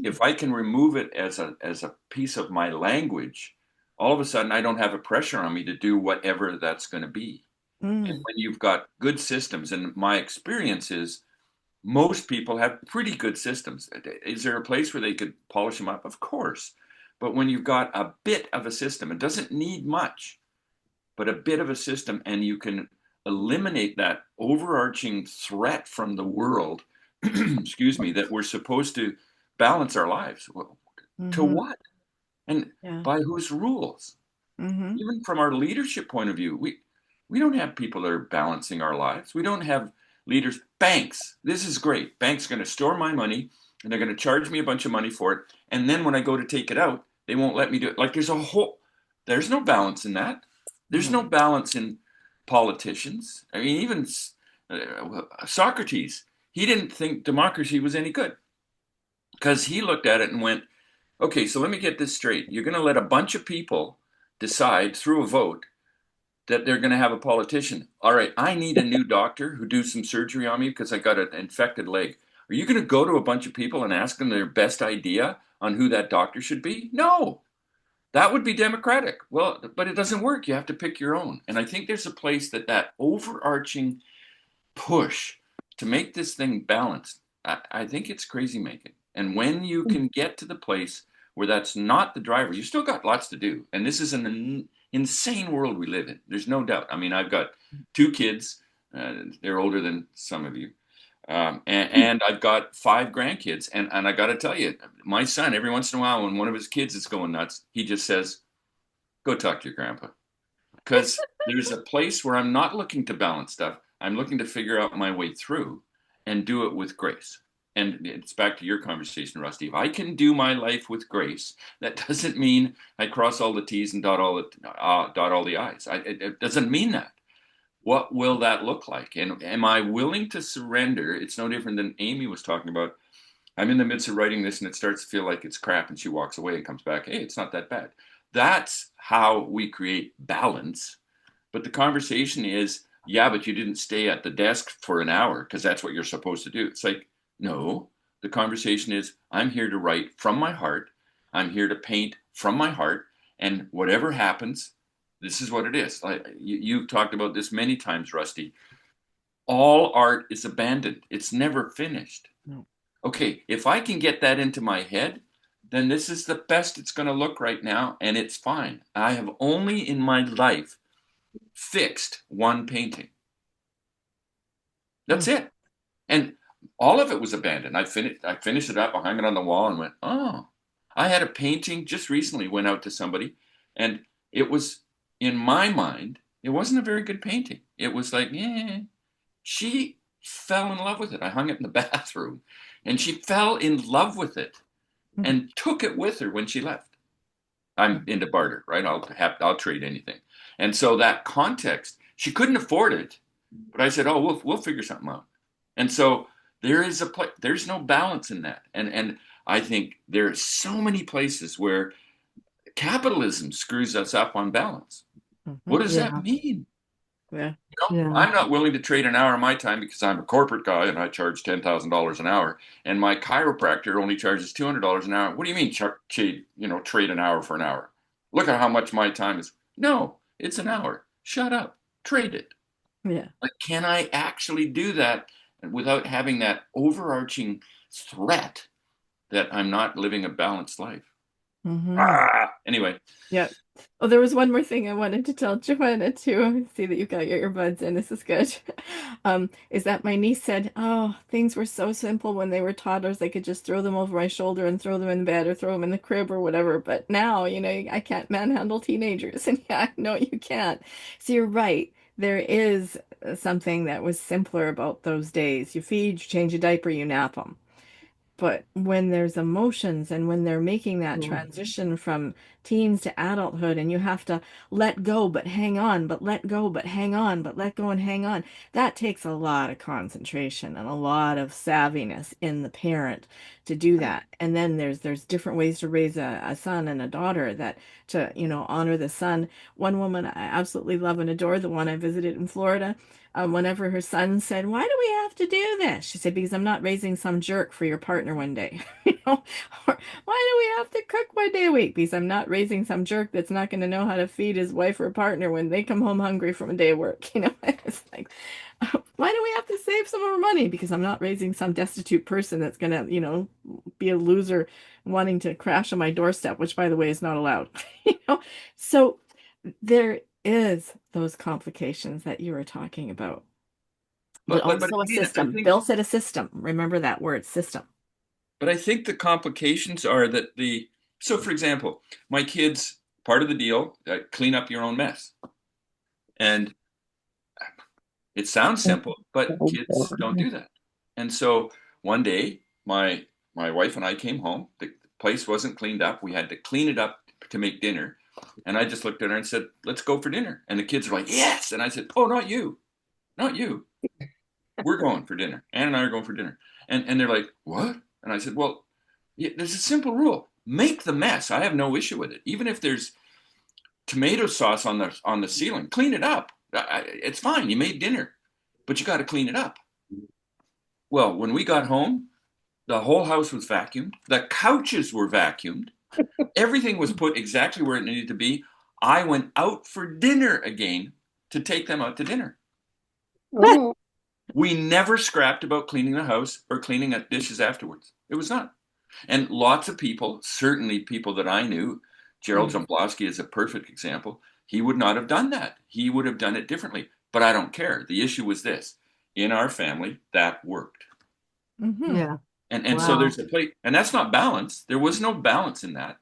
S5: if I can remove it as a piece of my language, all of a sudden I don't have a pressure on me to do whatever that's going to be. And
S1: Mm.
S5: when you've got good systems, and my experience is most people have pretty good systems. Is there a place where they could polish them up? Of course. But when you've got a bit of a system, it doesn't need much, but a bit of a system, and you can eliminate that overarching threat from the world, excuse me, that we're supposed to balance our lives. Well, to
S1: Mm-hmm.
S5: what? And
S1: Yeah.
S5: by whose rules?
S1: Mm-hmm.
S5: Even from our leadership point of view, we don't have people that are balancing our lives. We don't have leaders. Banks, this is great. Banks are going to store my money and they're going to charge me a bunch of money for it. And then when I go to take it out, they won't let me do it. Like there's no balance in that. There's no
S1: No.
S5: balance in politicians. I mean, even Socrates, he didn't think democracy was any good because he looked at it and went, okay, so let me get this straight. You're going to let a bunch of people decide through a vote that they're going to have a politician. All right, I need a new doctor who do some surgery on me because I got an infected leg. Are you going to go to a bunch of people and ask them their best idea on who that doctor should be? No, that would be democratic. Well, but it doesn't work. You have to pick your own. And I think there's a place that overarching push to make this thing balanced, I think it's crazy making. And when you can get to the place where that's not the driver, you still got lots to do. And this is an insane world we live in. There's no doubt. I mean, I've got two kids. They're older than some of you. And I've got five grandkids. And I got to tell you, my son, every once in a while, when one of his kids is going nuts, he just says, go talk to your grandpa, because there's a place where I'm not looking to balance stuff. I'm looking to figure out my way through and do it with grace. And it's back to your conversation, Rusty. If I can do my life with grace, that doesn't mean I cross all the T's and dot all the I's. It doesn't mean that. What will that look like? And am I willing to surrender? It's no different than Amy was talking about. I'm in the midst of writing this and it starts to feel like it's crap, and she walks away and comes back. Hey, it's not that bad. That's how we create balance. But the conversation is, yeah, but you didn't stay at the desk for an hour because that's what you're supposed to do. It's like, no, the conversation is, I'm here to write from my heart. I'm here to paint from my heart. And whatever happens, this is what it is. You've talked about this many times, Rusty. All art is abandoned, it's never finished.
S1: No.
S5: Okay, if I can get that into my head, then this is the best it's going to look right now, and it's fine. I have only in my life fixed one painting. That's it. And all of it was abandoned. I finished it up, I hung it on the wall and went, oh. I had a painting just recently, went out to somebody, and it was, in my mind, it wasn't a very good painting. It was like, yeah. She fell in love with it. I hung it in the bathroom, and she fell in love with it and took it with her when she left. I'm into barter, right? I'll trade anything. And so that context, she couldn't afford it, but I said, "Oh, we'll figure something out." And so there is there's no balance in that. And I think there are so many places where capitalism screws us up on balance. What
S1: Mm-hmm.
S5: does that
S4: Yeah.
S5: mean?
S1: Yeah.
S4: Yeah.
S5: I'm not willing to trade an hour of my time because I'm a corporate guy and I charge $10,000 an hour, and my chiropractor only charges $200 an hour. What do you mean, trade an hour for an hour? Look at how much my time is. No, it's an hour. Shut up. Trade it.
S1: Yeah.
S5: Like, can I actually do that without having that overarching threat that I'm not living a balanced life?
S1: Hmm.
S5: Anyway,
S1: Yeah. Oh, there was one more thing I wanted to tell Joanna too. See that you've got your earbuds in. This is good. Is that my niece said, "Oh, things were so simple when they were toddlers. They could just throw them over my shoulder and throw them in bed or throw them in the crib or whatever. But now, I can't manhandle teenagers." And yeah, no, you can't. So you're right. There is something that was simpler about those days. You feed, you change a diaper, you nap them. But when there's emotions and when they're making that transition from teens to adulthood, and you have to let go but hang on, but let go but hang on, but let go and hang on, that takes a lot of concentration and a lot of savviness in the parent to do that. And then there's different ways to raise a son and a daughter that to, honor the son. One woman I absolutely love and adore, the one I visited in Florida, whenever her son said, "Why do we have to do this?" She said, "Because I'm not raising some jerk for your partner one day." Or, "Why do we have to cook one day a week?" Because I'm not raising some jerk that's not going to know how to feed his wife or partner when they come home hungry from a day of work. It's like, why do we have to save some of our money? Because I'm not raising some destitute person that's going to, be a loser wanting to crash on my doorstep, which by the way is not allowed. you know, so there is those complications that you were talking about, but
S5: but
S1: also a
S5: again, I
S1: system.
S5: think,
S1: Bill said a system. Remember that word, system.
S5: but I think the complications are that so for example, my kids, part of the deal, clean up your own mess. And it sounds simple, but kids don't do that. And so one day, my wife and I came home. The place wasn't cleaned up. We had to clean it up to make dinner. And I just looked at her and said, "Let's go for dinner." And the kids were like, "Yes." And I said, "Oh, not you, not you. We're going for dinner. Ann and I are going for dinner." And they're like, "What?" And I said, "Well, yeah, there's a simple rule. Make the mess. I have no issue with it. Even if there's tomato sauce on the ceiling, clean it up. It's fine. You made dinner, but you got to clean it up." Well, when we got home, the whole house was vacuumed. The couches were vacuumed. Everything was put exactly where it needed to be. I went out for dinner again to take them out to dinner.
S3: Oh,
S5: We never scrapped about cleaning the house or cleaning up dishes afterwards. It was not. And lots of people, certainly people that I knew, Gerald Jomblowski is a perfect example. He would not have done that. He would have done it differently. But I don't care. The issue was this: in our family, that worked.
S1: Hmm.
S4: Yeah.
S5: And so
S4: Wow.
S5: there's a place, and that's not balance. There was no balance in that.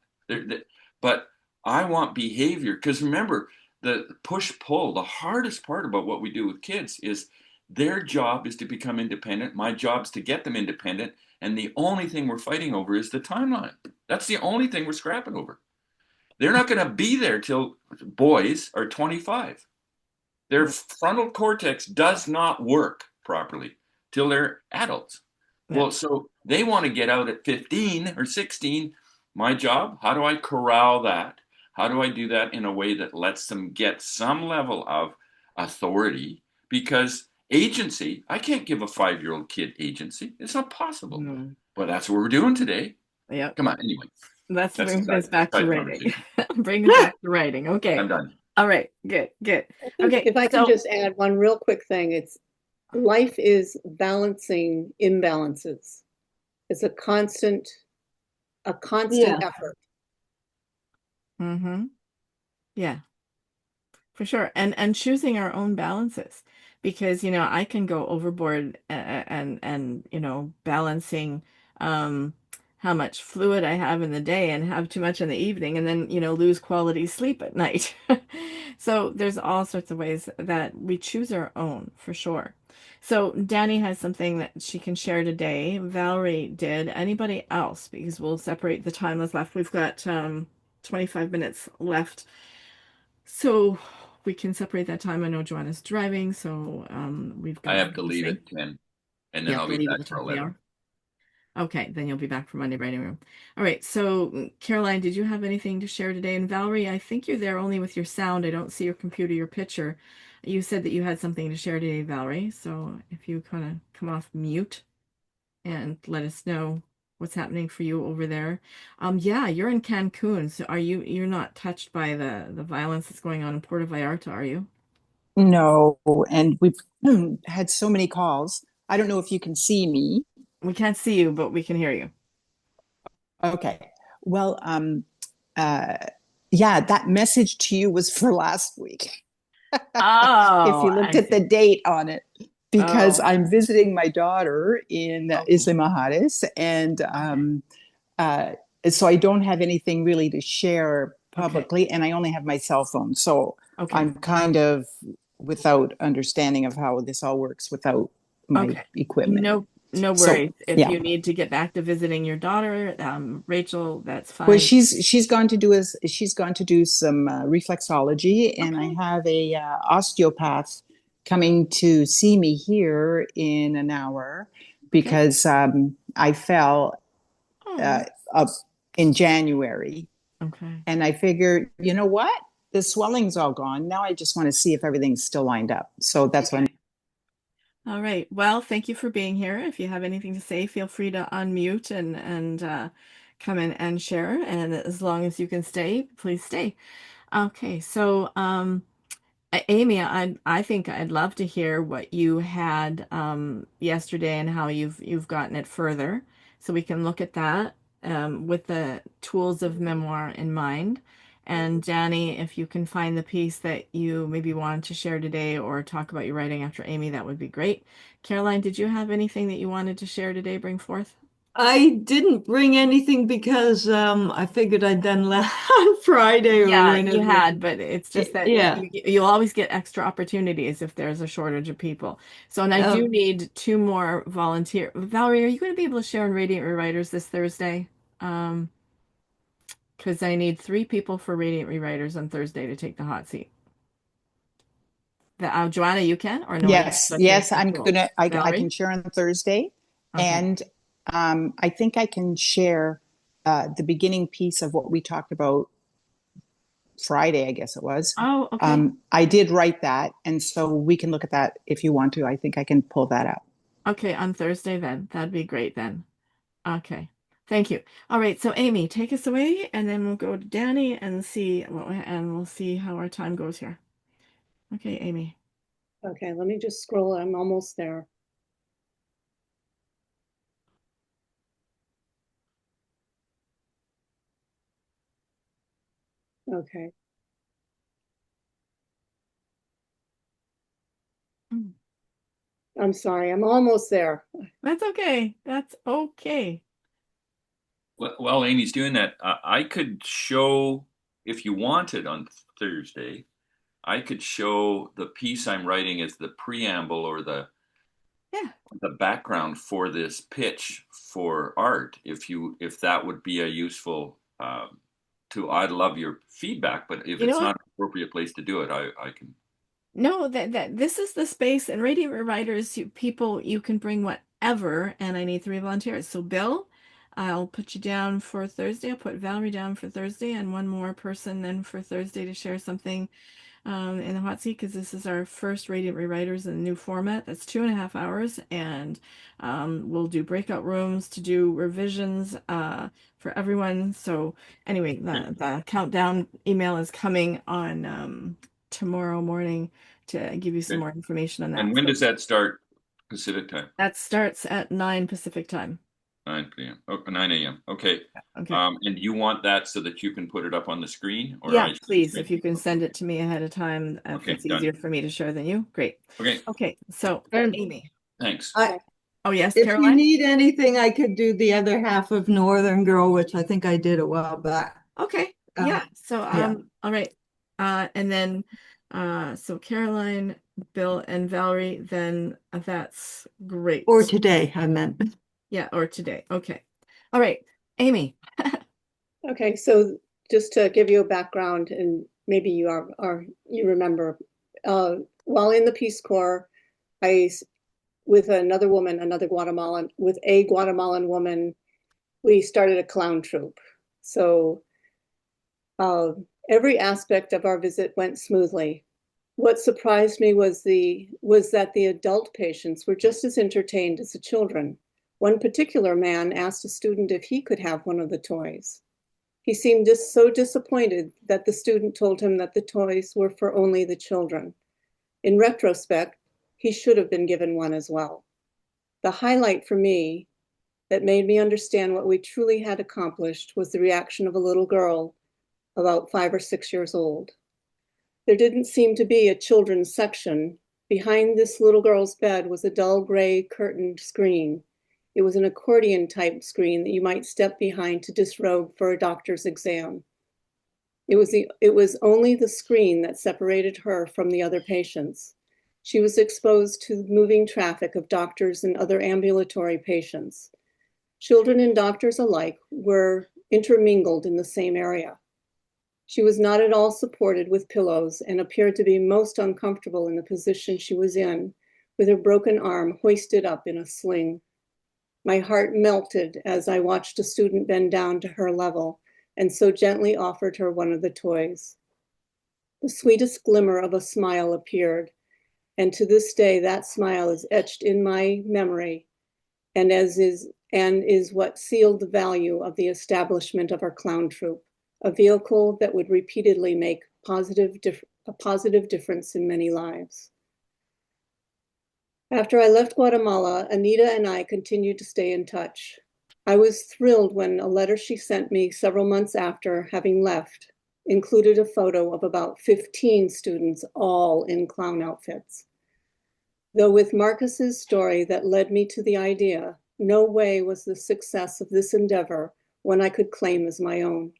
S5: But I want behavior, because remember, the push pull, the hardest part about what we do with kids is their job is to become independent. My job is to get them independent. And the only thing we're fighting over is the timeline. That's the only thing we're scrapping over. They're not going to be there till boys are 25. Their
S1: Yeah.
S5: frontal cortex does not work properly till they're adults.
S1: Yeah.
S5: Well, so they want to get out at 15 or 16. My job, how do I corral that? How do I do that in a way that lets them get some level of authority? Because agency, I can't give a 5-year old kid agency. It's not possible.
S1: Mm.
S5: But that's what we're doing today.
S1: Yeah.
S5: Come on, anyway,
S1: Let's
S5: that's a
S1: bring this back to
S5: side
S1: writing.
S5: conversation.
S1: Bring it back to writing. Okay.
S5: I'm done.
S1: All right. Good. Good.
S3: I think
S1: Okay.
S3: if I can
S1: So,
S3: just add one real quick thing, it's life is balancing imbalances. It's a constant
S4: Yeah.
S3: effort.
S1: hmm yeah. For sure. And choosing our own balances, because I can go overboard and balancing um how much fluid I have in the day and have too much in the evening, and then lose quality sleep at night. So there's all sorts of ways that we choose our own, for sure. So Danny has something that she can share today. Valerie did. Anybody else? Because we'll separate the time that's left. We've got 25 minutes left, so we can separate that time. I know Joanna's driving, so we've
S5: I
S1: got
S5: have to
S1: to
S5: leave
S1: say
S5: at 10, and
S1: you
S5: then
S1: have
S5: I'll
S1: to
S5: be
S1: leave at
S5: back
S1: the
S5: for
S1: top of the
S5: 11.
S1: hour. Okay, then you'll be back for Monday Writing Room. All right, so Caroline, did you have anything to share today? And Valerie, I think you're there only with your sound. I don't see your computer, your picture. You said that you had something to share today, Valerie. So if you kind of come off mute and let us know what's happening for you over there. Yeah, you're in Cancun. So you're not touched by the violence that's going on in Puerto Vallarta, are you?
S7: No, and we've had so many calls. I don't know if you can see me.
S1: We can't see you, but we can hear you.
S7: Okay. Well, uh, yeah, that message to you was for last week. If
S1: Oh,
S7: you looked
S1: I
S7: at the
S1: see.
S7: date on it, because
S1: Oh,
S7: I'm visiting my daughter in
S1: okay.
S7: Islamahadis, and
S1: Okay.
S7: uh, so I don't have anything really to share
S1: Okay.
S7: publicly, and I only have my cell phone. So
S1: Okay.
S7: I'm kind of without understanding of how this all works without my
S1: Okay.
S7: equipment.
S1: No
S7: So
S1: worries. If
S7: yeah.
S1: you need to get back to visiting your daughter, Rachel, that's
S7: Well,
S1: fine.
S7: she's gone to do some reflexology, and I
S1: Okay.
S7: have a osteopath coming to see me here in an hour
S1: Okay.
S7: because I fell
S1: Oh,
S7: uh, up in January,
S1: okay.
S7: and I figured, you know what, the swelling's all gone. Now I just want to see if everything's still lined up. So that's what I'm.
S1: Okay. All right. Well, thank you for being here. If you have anything to say, feel free to unmute and come in and share. And as long as you can stay, please stay. Okay. So, Amy, I think I'd love to hear what you had yesterday and how you've gotten it further, so we can look at that with the tools of memoir in mind. And Dani, if you can find the piece that you maybe wanted to share today or talk about your writing after Amy, that would be great. Caroline, did you have anything that you wanted to share today, bring forth?
S4: I didn't bring anything because I figured I'd done on Friday or
S1: Yeah, you
S4: whenever.
S1: had, but it's just that
S4: Yeah.
S1: you always get extra opportunities if there's a shortage of people. So, and I do
S4: Um,
S1: need two more volunteer. Valerie, are you going to be able to share on Radiant Rewriters this Thursday? Um, because I need three people for Radiant Rewriters on Thursday to take the hot seat. Joanna, you can, or no, are you
S7: Yes,
S1: such a
S7: yes, I'm
S1: schedule?
S7: gonna. I can
S1: Valerie?
S7: share on Thursday,
S1: Okay.
S7: and I think I can share the beginning piece of what we talked about Friday, I guess it was.
S1: Oh, okay.
S7: I did write that, and so we can look at that if you want to. I think I can pull that out.
S1: Okay, on Thursday then. That'd be great then. Okay. Thank you. All right, so Amy, take us away and then we'll go to Danny and we'll see how our time goes here. Okay, Amy.
S3: Okay, let me just scroll. I'm almost there. Okay.
S1: Mm.
S3: I'm sorry. I'm almost there.
S1: That's okay. That's okay.
S5: While Amy's doing that, I could show, if you wanted on Thursday, I could show the piece I'm writing as the preamble or
S1: Yeah.
S5: the background for this pitch for art. If that would be a useful I'd love your feedback, but if
S1: You know
S5: it's
S1: what?
S5: not an appropriate place to do it, I can.
S1: No, that this is the space and Radiant Writers, people, you can bring whatever, and I need three volunteers. So Bill, I'll put you down for Thursday. I'll put Valerie down for Thursday and one more person then for Thursday to share something in the hot seat because this is our first Radiant Rewriters in a new format. That's 2.5 hours, and we'll do breakout rooms to do revisions for everyone. So anyway, the countdown email is coming on tomorrow morning to give you some
S5: Okay.
S1: more information on
S5: And
S1: that.
S5: when
S1: So
S5: does that start? Pacific time,
S1: that starts at 9 Pacific time.
S5: 9 p.m. Oh, 9 a.m. Okay.
S1: Okay.
S5: And you want that so that you can put it up on the screen, or
S1: Yeah,
S5: I should
S1: please,
S5: make
S1: if you can
S5: okay,
S1: send it to me ahead of time, if
S5: okay,
S1: it's
S5: done.
S1: easier for me to share than you, great.
S5: Okay,
S1: Okay, so
S4: and
S1: Amy.
S5: thanks.
S4: I,
S1: Oh, yes,
S4: if you
S1: Caroline?
S4: need anything, I could do the other half of Northern Girl, which I think I did a while back.
S1: Okay.
S4: Uh,
S1: Yeah. So
S4: yeah.
S1: all right. And then so Caroline, Bill, and Valerie, then that's
S4: Or
S1: great.
S4: today, I meant.
S1: Yeah, or today. Okay. All right. Amy.
S3: Okay, so just to give you a background, and maybe you remember, while in the Peace Corps, I with another woman, with a Guatemalan woman, we started a clown troupe. So uh, every aspect of our visit went smoothly. What surprised me was that the adult patients were just as entertained as the children. One particular man asked a student if he could have one of the toys. He seemed just so disappointed that the student told him that the toys were for only the children. In retrospect, he should have been given one as well. The highlight for me that made me understand what we truly had accomplished was the reaction of a little girl about 5 or 6 years old. There didn't seem to be a children's section. Behind this little girl's bed was a dull gray curtained screen. It was an accordion type screen that you might step behind to disrobe for a doctor's exam. It was only the screen that separated her from the other patients. She was exposed to the moving traffic of doctors and other ambulatory patients. Children and doctors alike were intermingled in the same area. She was not at all supported with pillows and appeared to be most uncomfortable in the position she was in, with her broken arm hoisted up in a sling. My heart melted as I watched a student bend down to her level and so gently offered her one of the toys. The sweetest glimmer of a smile appeared, and to this day that smile is etched in my memory and is what sealed the value of the establishment of our clown troupe, a vehicle that would repeatedly make a positive difference in many lives. After I left Guatemala, Anita and I continued to stay in touch. I was thrilled when a letter she sent me several months after having left included a photo of about 15 students, all in clown outfits. Though with Marcus's story that led me to the idea, no way was the success of this endeavor one I could claim as my own.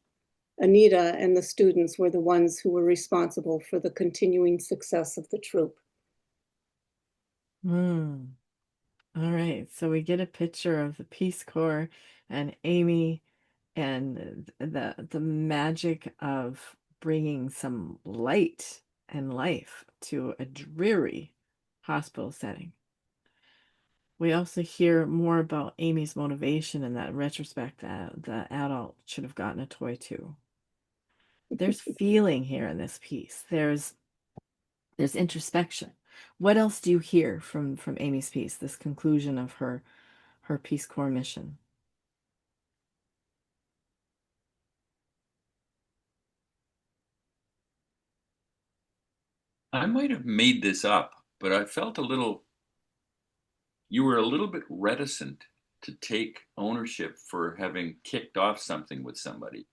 S3: Anita and the students were the ones who were responsible for the continuing success of the troupe.
S1: Hmm. All right, so we get a picture of the Peace Corps and Amy and the magic of bringing some light and life to a dreary hospital setting. We also hear more about Amy's motivation in that retrospect that the adult should have gotten a toy too. There's feeling here in this piece. There's introspection. What else do you hear from Amy's piece, this conclusion of her Peace Corps mission?
S5: I might have made this up, but I felt you were a little bit reticent to take ownership for having kicked off something with somebody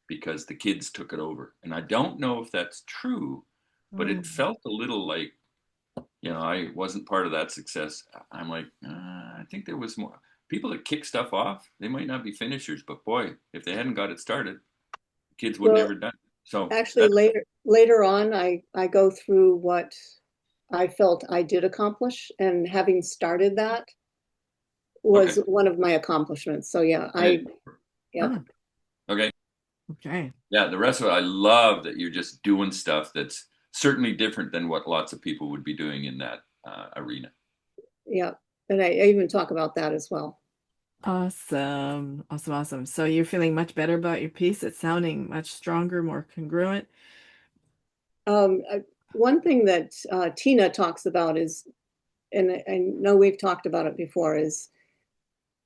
S5: because the kids took it over. And I don't know if that's true, but it
S1: Mm.
S5: felt a little like, I wasn't part of that success. I'm like, I think there was more people that kick stuff off. They might not be finishers, but boy, if they hadn't got it started, kids would
S3: Well,
S5: never done it. So
S3: actually,
S5: that,
S3: later on, I go through what I felt I did accomplish, and having started that was
S5: okay.
S3: one of my accomplishments. So yeah,
S5: Okay.
S3: yeah.
S1: Ah,
S5: Okay.
S1: okay.
S5: Yeah, the rest of it, I love that you're just doing stuff that's certainly different than what lots of people would be doing in that arena.
S3: Yeah. And I even talk about that as well.
S1: Awesome. Awesome, awesome. So you're feeling much better about your piece. It's sounding much stronger, more congruent.
S3: One thing that Tina talks about is, and I know we've talked about it before, is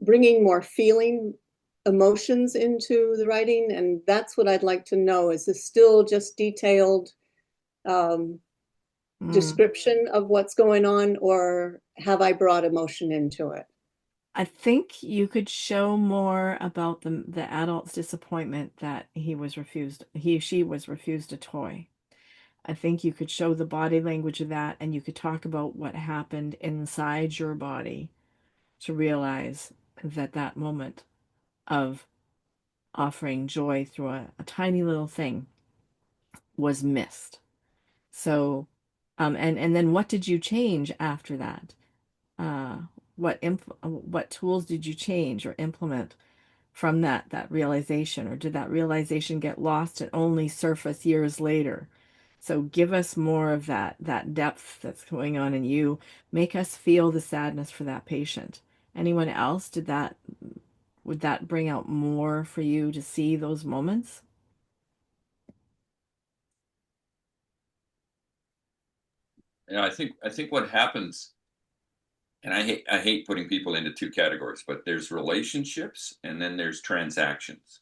S3: bringing more feeling, emotions into the writing. And that's what I'd like to know. Is this still just detailed um,
S1: Mm.
S3: description of what's going on, or have I brought emotion into it?
S1: I think you could show more about the adult's disappointment that she was refused a toy. I think you could show the body language of that, and you could talk about what happened inside your body to realize that that moment of offering joy through a tiny little thing was missed. So, and then what did you change after that? Uh, what tools did you change or implement from that realization, or did that realization get lost and only surface years later? So give us more of that depth that's going on in you. Make us feel the sadness for that patient. Anyone else, would that bring out more for you to see those moments?
S5: I think what happens, and I hate putting people into two categories, but there's relationships and then there's transactions.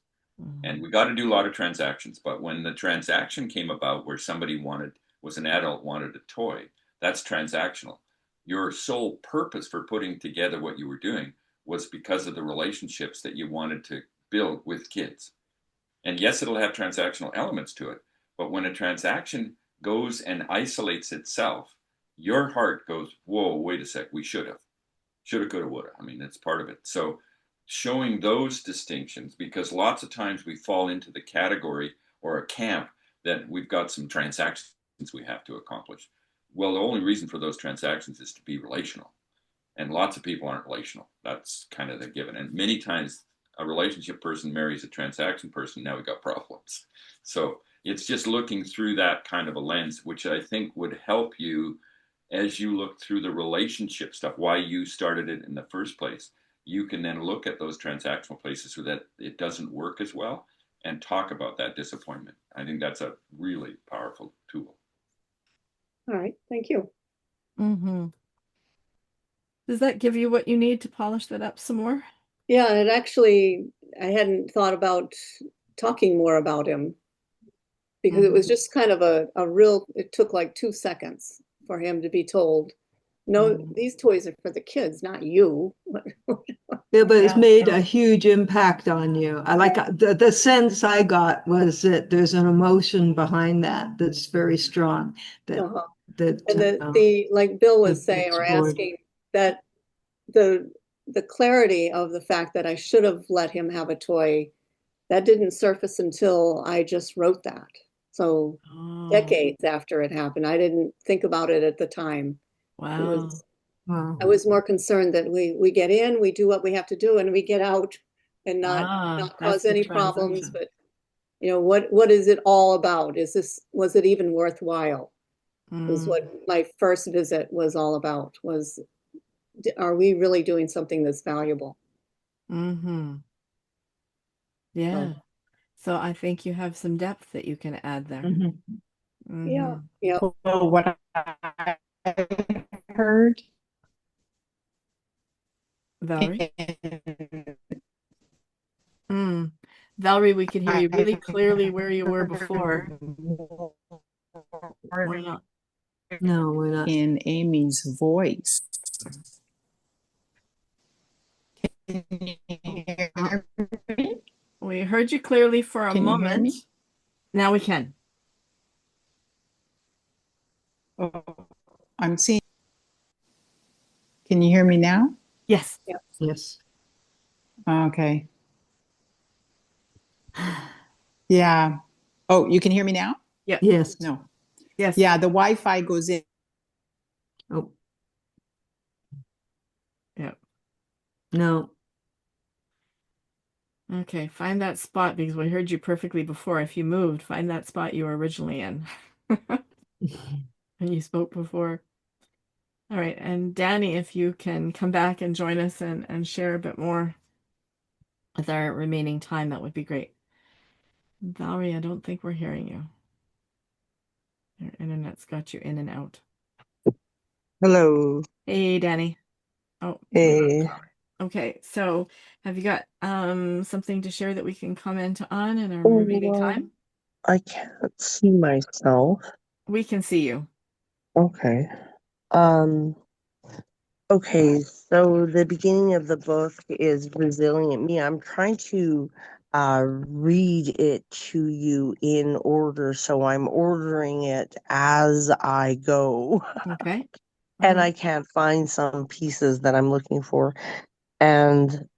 S5: And
S1: Mhm.
S5: we got to do a lot of transactions. But when the transaction came about where somebody was an adult, wanted a toy, That's transactional. Your sole purpose for putting together what you were doing was because of the relationships that you wanted to build with kids. And yes, it'll have transactional elements to it, but when a transaction goes and isolates itself, your heart goes, whoa, wait a sec, we should have. Shoulda, coulda, woulda. I mean, it's part of it. So showing those distinctions, because lots of times we fall into the category or a camp that we've got some transactions we have to accomplish. Well, the only reason for those transactions is to be relational. And lots of people aren't relational. That's kind of the given. And many times a relationship person marries a transaction person. Now we got problems. So it's just looking through that kind of a lens, which I think would help you as you look through the relationship stuff, why you started it in the first place. You can then look at those transactional places so that it doesn't work as well and talk about that disappointment. I think that's a really powerful tool.
S3: All right, thank you.
S1: Mm-hmm. Does that give you what you need to polish that up some more?
S3: Yeah, it actually, I hadn't thought about talking more about him because it was just kind of a real, it took like 2 seconds for him to be told, no, these toys are for the kids, not you.
S4: Yeah, but it's
S6: Yeah.
S4: made a huge impact on you. I like the sense I got was that there's an emotion behind that that's very strong. That
S3: Uh-huh.
S4: that
S3: And the like Bill was saying or
S4: explored.
S3: asking, that the clarity of the fact that I should have let him have a toy, that didn't surface until I just wrote that. So decades after it happened, I didn't think about it at the time. It
S1: Wow.
S3: was,
S4: Wow.
S3: I was more concerned that we get in, we do what we have to do, and we get out and not
S1: That's
S3: cause
S1: the
S3: any problems.
S1: transaction.
S3: But you know, what is it all about? Was it even worthwhile? Is what my first visit was all about. Was, are we really doing something that's valuable?
S1: Mm-hmm. Yeah.
S3: So,
S1: So I think you have some depth that you can add there.
S7: Mhm.
S3: yeah,
S1: Mm-hmm.
S3: yeah.
S7: Well, what I heard
S1: Valerie?
S7: in
S1: Valerie, we could hear you really
S7: I
S1: clearly where you were before.
S7: heard
S1: We're not.
S4: No, we're not.
S7: in Amy's voice. Can you hear me?
S1: We heard you clearly for a
S7: Can you hear
S1: moment.
S7: me?
S1: Now we can.
S7: Oh, I'm seeing. Can you hear me now?
S1: Yes.
S4: Yes.
S7: Okay. Yeah. Oh, you can hear me now?
S1: Yep.
S4: Yes.
S7: No.
S1: Yes.
S7: Yeah, the Wi-Fi goes in.
S4: Oh,
S1: Yep.
S4: no.
S1: Okay, find that spot because we heard you perfectly before. If you moved, find that spot you were originally in. And you spoke before. All right, and Dani, if you can come back and join us and share a bit more with our remaining time, that would be great. Valerie, I don't think we're hearing you. Your internet's got you in and out.
S2: Hello.
S1: Hey, Dani. Oh,
S2: Hey.
S1: okay. So have you got something to share that we can comment on in our
S2: Oh,
S1: remaining
S2: well,
S1: time?
S2: I can't see myself.
S1: We can see you.
S2: Okay. Um, okay, so the beginning of the book is Resilient Me. I'm trying to read it to you in order, so I'm ordering it as I go.
S1: Okay. All
S2: And I
S1: right.
S2: can't find some pieces that I'm looking for. And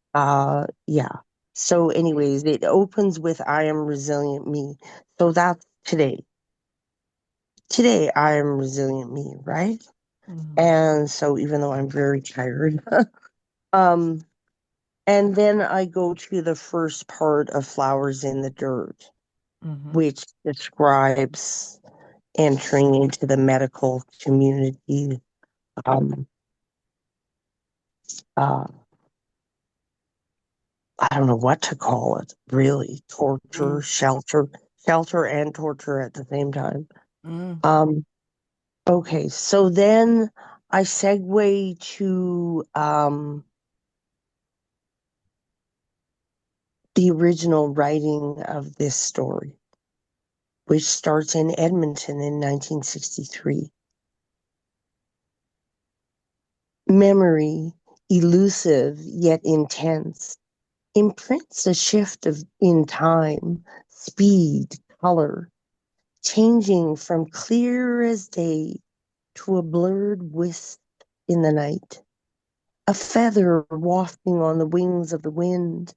S2: yeah. So anyways, it opens with I am resilient me. So that's today. Today I am resilient me, right? And so even though I'm very tired, um and then I go to the first part of Flowers in the Dirt, which describes entering into the medical community. Um uh I don't know what to call it, really. Torture, shelter and torture at the same time. Um, okay, so then I segue to the original writing of this story, which starts in Edmonton in 1963. Memory, elusive yet intense, imprints a shift in time, speed, color, changing from clear as day to a blurred wisp in the night. A feather wafting on the wings of the wind,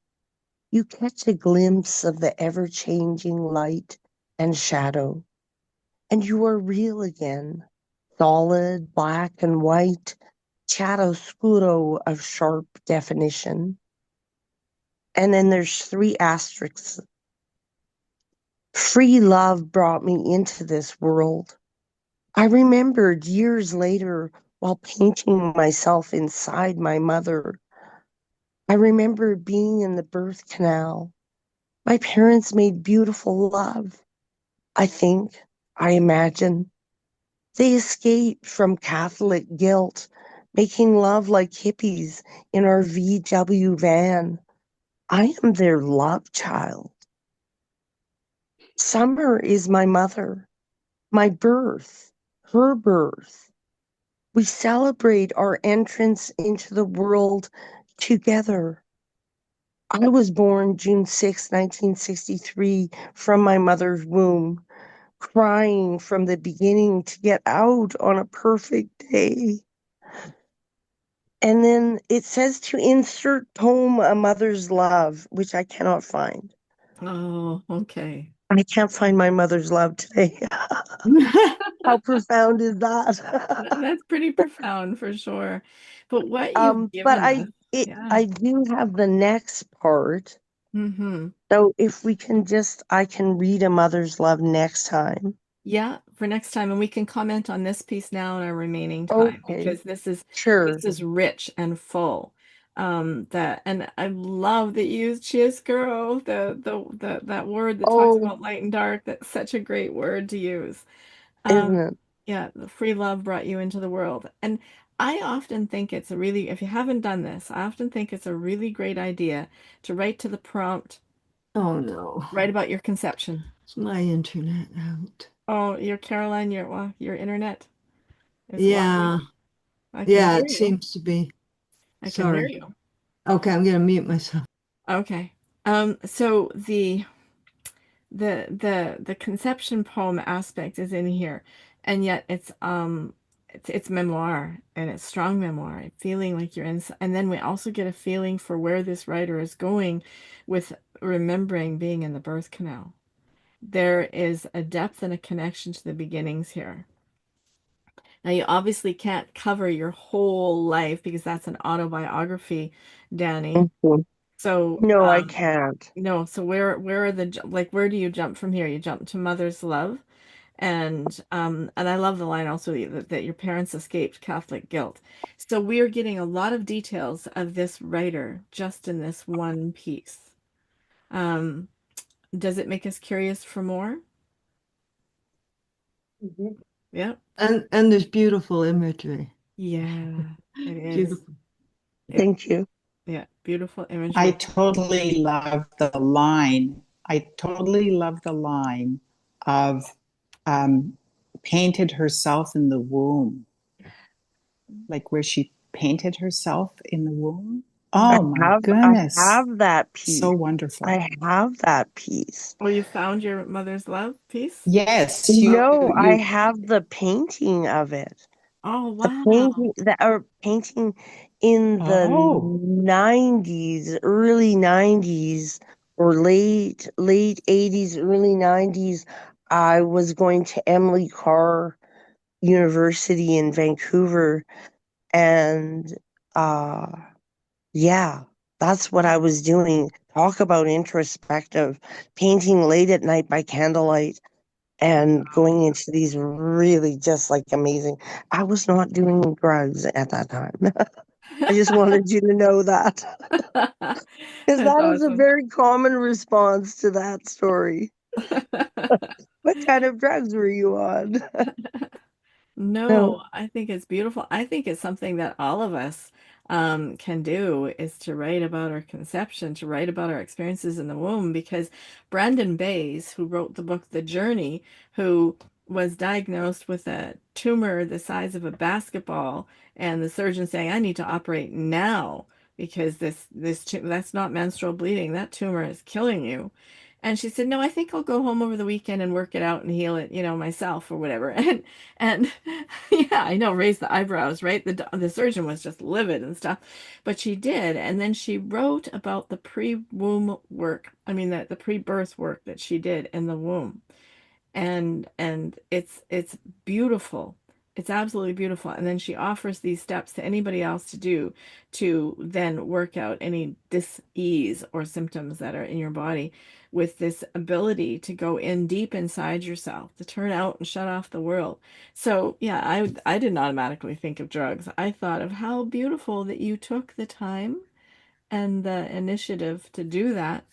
S2: you catch a glimpse of the ever-changing light and shadow, and you are real again, solid, black and white, chiaroscuro of sharp definition. And then there's three asterisks. Free love brought me into this world. I remembered years later while painting myself inside my mother. I remember being in the birth canal. My parents made beautiful love. I think, I imagine. They escaped from Catholic guilt, making love like hippies in our VW van. I am their love child. Summer is my mother, my birth, her birth. We celebrate our entrance into the world together. I was born June 6, 1963, from my mother's womb, crying from the beginning to get out on a perfect day. And then it says to insert poem A Mother's Love, which I cannot find.
S1: Oh, okay.
S2: I can't find my mother's love today. How profound is that?
S1: That's pretty profound for sure. But what you've
S2: But
S1: given us, yeah.
S2: I do have the next part.
S1: Mm-hmm.
S2: So if we can just, I can read A Mother's Love next time.
S1: Yeah, for next time, and we can comment on this piece now in our remaining time
S2: Okay,
S1: because this
S2: sure.
S1: is rich and full. That and I love that you used chiaroscuro, the that word that talks
S2: Oh,
S1: about light and dark. That's such a great word to use.
S2: isn't
S1: Um,
S2: it?
S1: yeah, the free love brought you into the world. And I often think it's a really, if you haven't done this, I often think it's a really great idea to write to the prompt,
S4: Oh no,
S1: write about your conception.
S4: it's my internet out.
S1: Oh, your Caroline, your internet is wobbly.
S4: Yeah,
S1: I can
S4: yeah,
S1: hear
S4: it
S1: you.
S4: seems to be.
S1: I can hear
S4: Sorry.
S1: you.
S4: Okay, I'm gonna mute myself.
S1: Okay. So the conception poem aspect is in here, and yet it's memoir and it's strong memoir, feeling like you're in, and then we also get a feeling for where this writer is going with remembering being in the birth canal. There is a depth and a connection to the beginnings here. Now, you obviously can't cover your whole life because that's an autobiography, Dani.
S2: Mhm.
S1: So,
S2: No, I can't.
S1: no. So where are like where do you jump from here? You jump to mother's love, and I love the line also that your parents escaped Catholic guilt. So we are getting a lot of details of this writer just in this one piece. Um, does it make us curious for more?
S3: Mhm.
S1: Yeah.
S4: And there's beautiful imagery.
S1: Yeah, it is.
S4: Beautiful.
S1: Yeah,
S2: Thank you.
S1: yeah, beautiful
S7: I
S1: imagery.
S7: totally love the line. I totally love the line of um, painted herself in the womb, like where she painted herself in the womb.
S2: I
S7: Oh my
S2: I
S7: goodness.
S2: have that
S7: So
S2: piece.
S7: wonderful.
S2: I have that piece.
S1: Well, you found your mother's love piece?
S7: Yes,
S2: No, I
S7: you
S2: have the painting of it.
S1: Oh,
S2: The
S1: wow.
S2: painting that or painting in the
S7: oh,
S2: 90s, early 90s or late 80s, early 90s. I was going to Emily Carr University in Vancouver and uh yeah, that's what I was doing. Talk about introspective, painting late at night by candlelight and going into these really just like amazing. I was not doing drugs at that time. I just wanted you to know that because
S1: That's
S2: that is a
S1: awesome.
S2: very common response to that story. What kind of drugs were you on?
S1: No,
S2: No.
S1: I think it's beautiful. I think it's something that all of us can do is to write about our conception, to write about our experiences in the womb, because Brandon Bays, who wrote the book The Journey, who was diagnosed with a tumor the size of a basketball, and the surgeon saying, "I need to operate now because that's not menstrual bleeding. That tumor is killing you." And she said, "No, I think I'll go home over the weekend and work it out and heal it, myself or whatever." And yeah, I know, raise the eyebrows, right? The surgeon was just livid and stuff, but she did. And then she wrote about the pre-womb work. I mean, the pre-birth work that she did in the womb, and it's beautiful. It's absolutely beautiful. And then she offers these steps to anybody else to do to then work out any dis-ease or symptoms that are in your body with this ability to go in deep inside yourself, to turn out and shut off the world. So yeah, I didn't automatically think of drugs. I thought of how beautiful that you took the time and the initiative to do that,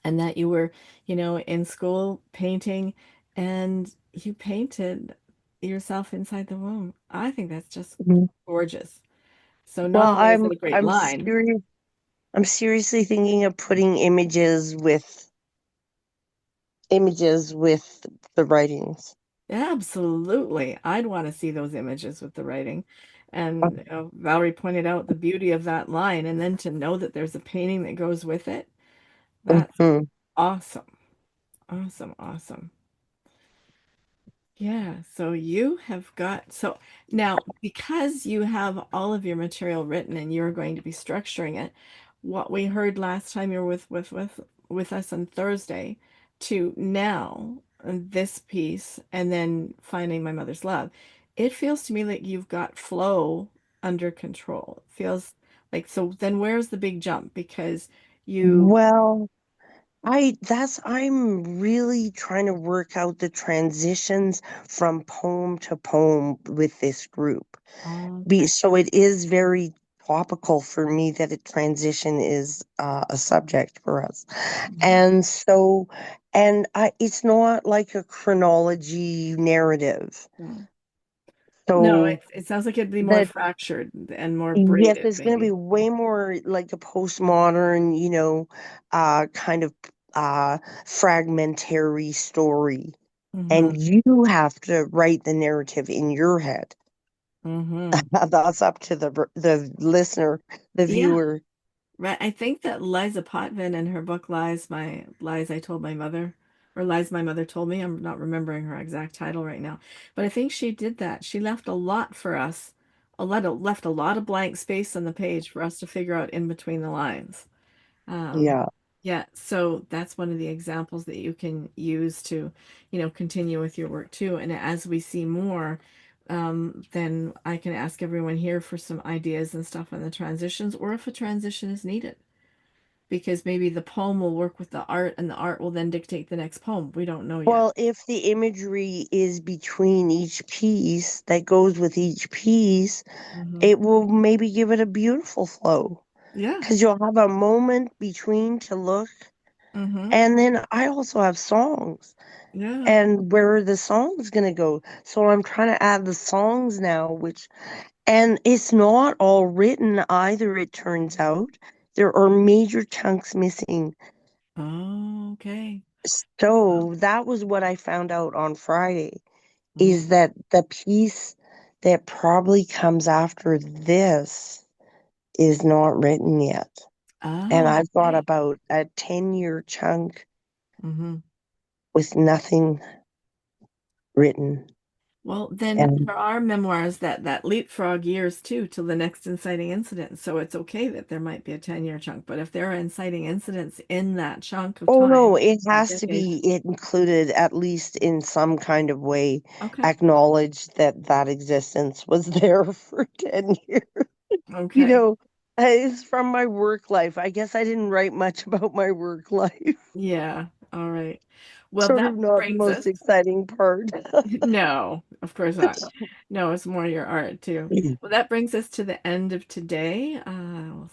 S1: and that you were, in school painting, and you painted yourself inside the womb. I think that's just
S2: Mhm.
S1: gorgeous. So not
S2: Well,
S1: only is it a great line,
S2: I'm seriously thinking of putting images with the writings.
S1: absolutely, I'd want to see those images with the writing. And Valerie pointed out the beauty of that line, and then to know that there's a painting that goes with it. That's
S2: Mhm.
S1: awesome. Awesome, awesome. Yeah, so you have got, so now because you have all of your material written and you're going to be structuring it, what we heard last time you were with us on Thursday to now this piece and then finding my mother's love, it feels to me like you've got flow under control. It feels like, so then where's the big jump? Because you,
S2: Well, I'm really trying to work out the transitions from poem to poem with this group.
S1: okay.
S2: So it is very topical for me that a transition is a subject for us.
S1: Mhm.
S2: And so, it's not like a chronology narrative.
S1: Yeah. No,
S2: So
S1: it sounds like it'd be more
S2: that,
S1: fractured and more
S2: yes,
S1: braided,
S2: it's going to be
S1: maybe.
S2: way more like a postmodern, kind of fragmentary story.
S1: Mm-hmm.
S2: And you have to write the narrative in your head.
S1: Mm-hmm.
S2: That's up to the listener, the
S1: Yeah,
S2: viewer.
S1: right. I think that Liza Potvin in her book Lies I Told My Mother, or Lies My Mother Told Me. I'm not remembering her exact title right now, but I think she did that. She left a lot for us, left a lot of blank space on the page for us to figure out in between the lines. Um,
S2: Yeah.
S1: yeah, so that's one of the examples that you can use to, continue with your work too. And as we see more, then I can ask everyone here for some ideas and stuff on the transitions, or if a transition is needed, because maybe the poem will work with the art, and the art will then dictate the next poem. We don't know yet.
S2: Well, if the imagery is between each piece that goes with each piece,
S1: Hmm.
S2: it will maybe give it a beautiful flow
S1: Yeah.
S2: because you'll have a moment between to look.
S1: Hmm.
S2: And then I also have songs
S1: Yeah.
S2: and where are the songs going to go? So I'm trying to add the songs now, and it's not all written either, it turns out. There are major chunks missing.
S1: Oh, okay. Well,
S2: So that was what I found out on Friday,
S1: mm.
S2: is that the piece that probably comes after this is not written yet. And
S1: Oh,
S2: I've got
S1: okay.
S2: about a 10-year chunk
S1: Hmm.
S2: with nothing written.
S1: Well, then
S2: And
S1: there are memoirs that leapfrog years too till the next inciting incident. So it's okay that there might be a 10-year chunk, but if there are inciting incidents in that chunk of
S2: oh no,
S1: time,
S2: it
S1: that
S2: has to
S1: decade.
S2: be included at least in some kind of way,
S1: Okay.
S2: acknowledge that that existence was there for 10 years. You
S1: Okay.
S2: know, it's from my work life. I guess I didn't write much about my work life.
S1: Yeah. All right. Well,
S2: Sort
S1: that
S2: of not the
S1: brings
S2: most
S1: us.
S2: exciting part.
S1: No, of course not. No, it's more your art too. Well, that brings us to the end of today. We'll